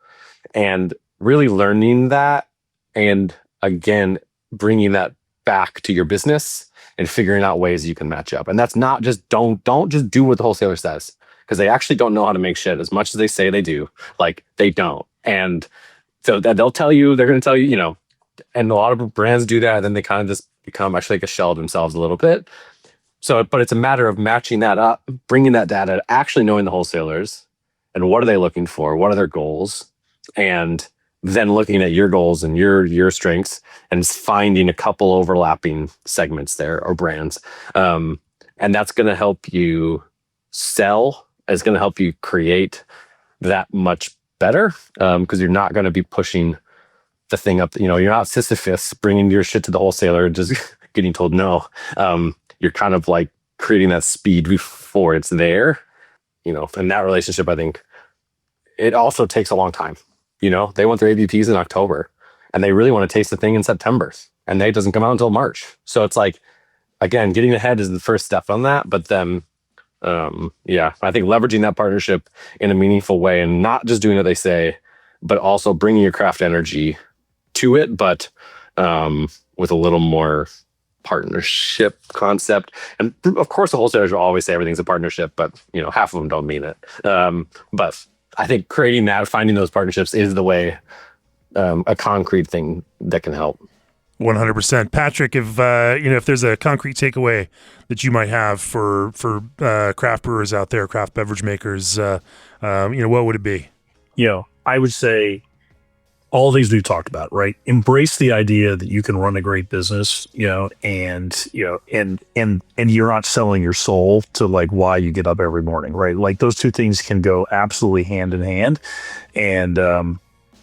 And really learning that, and again bringing that back to your business and figuring out ways you can match up. And that's not just don't just do what the wholesaler says, because they actually don't know how to make shit as much as they say they do. Like they don't. And so that they're going to tell you, you know, and a lot of brands do that. And then they kind of just become actually like a shell of themselves a little bit. So, but it's a matter of matching that up, bringing that data, actually knowing the wholesalers and what are they looking for? What are their goals? And then looking at your goals and your strengths and finding a couple overlapping segments there or brands. And that's going to help you sell. It's going to help you create that much better, because you're not going to be pushing the thing up. You know, you're not Sisyphus bringing your shit to the wholesaler and just getting told no. You're kind of like creating that speed before it's there. You know, in that relationship, I think it also takes a long time. You know, they want their AVPs in October and they really want to taste the thing in September, and it doesn't come out until March. So it's like, again, getting ahead is the first step on that. But then, I think leveraging that partnership in a meaningful way and not just doing what they say, but also bringing your craft energy to it, but with a little more partnership concept. And of course, the wholesalers will always say everything's a partnership, but you know, half of them don't mean it. But I think creating that, finding those partnerships is the way, a concrete thing that can help. 100%. Patrick, if there's a concrete takeaway that you might have for craft brewers out there, craft beverage makers, what would it be? You know, I would say all these we talked about, right? Embrace the idea that you can run a great business, and you're not selling your soul to like why you get up every morning, right? Like those two things can go absolutely hand in hand.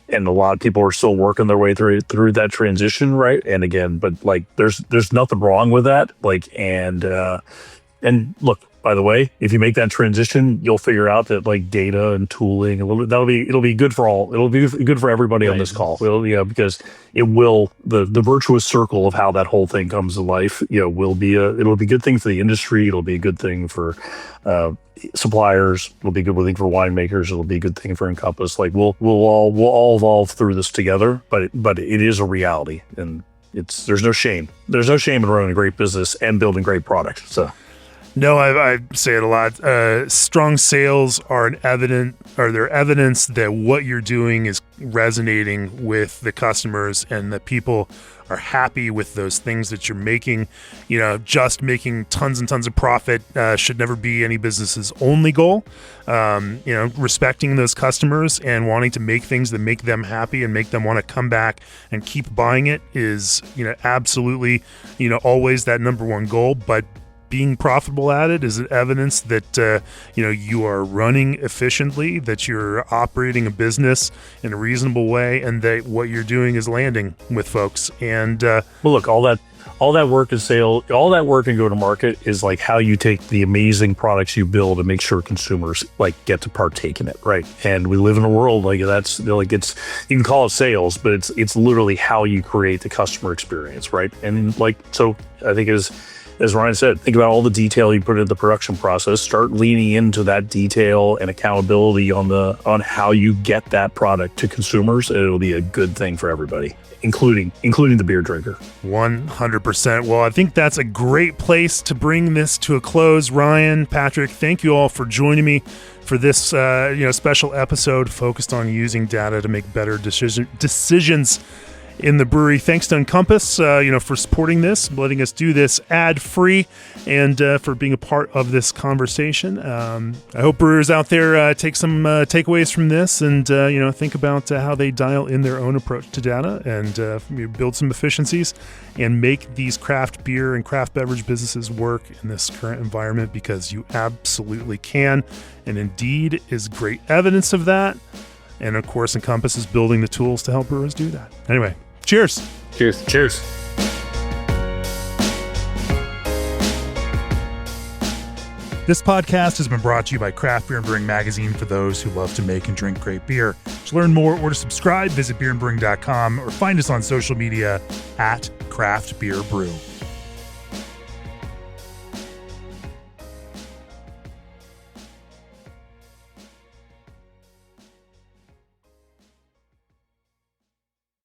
And a lot of people are still working their way through that transition, right? And again, but like there's nothing wrong with that. Like, and look, by the way, if you make that transition, you'll figure out that like data and tooling, it'll be good for all. It'll be good for everybody on this call. Because it will, the virtuous circle of how that whole thing comes to life, it'll be a good thing for the industry. It'll be a good thing for suppliers. It'll be a good thing for winemakers. It'll be a good thing for Encompass. Like we'll all evolve through this together. But it is a reality, and there's no shame. There's no shame in running a great business and building great product. So. No, I say it a lot. Strong sales are they're evidence that what you're doing is resonating with the customers and that people are happy with those things that you're making. Just making tons and tons of profit should never be any business's only goal. Respecting those customers and wanting to make things that make them happy and make them want to come back and keep buying it is, absolutely, always that number one goal. But being profitable at it is evidence that you are running efficiently, that you're operating a business in a reasonable way, and that what you're doing is landing with folks. And well, look, all that work in sales, all that work in go to market is like how you take the amazing products you build and make sure consumers like get to partake in it, right? And we live in a world like that's like you can call it sales, but it's literally how you create the customer experience, right? And like so, I think as Ryan said, think about all the detail you put into the production process. Start leaning into that detail and accountability on how you get that product to consumers. It'll be a good thing for everybody, including the beer drinker. 100%. Well, I think that's a great place to bring this to a close. Ryan, Patrick, thank you all for joining me for this special episode focused on using data to make better decisions in the brewery. Thanks to Encompass, for supporting this, letting us do this ad-free, and for being a part of this conversation. I hope brewers out there take some takeaways from this and, think about how they dial in their own approach to data and build some efficiencies and make these craft beer and craft beverage businesses work in this current environment, because you absolutely can, and Indeed is great evidence of that. And of course, Encompass is building the tools to help brewers do that. Anyway, cheers. Cheers. Cheers. This podcast has been brought to you by Craft Beer and Brewing Magazine, for those who love to make and drink great beer. To learn more or to subscribe, visit beerandbrewing.com or find us on social media @craftbeerbrew.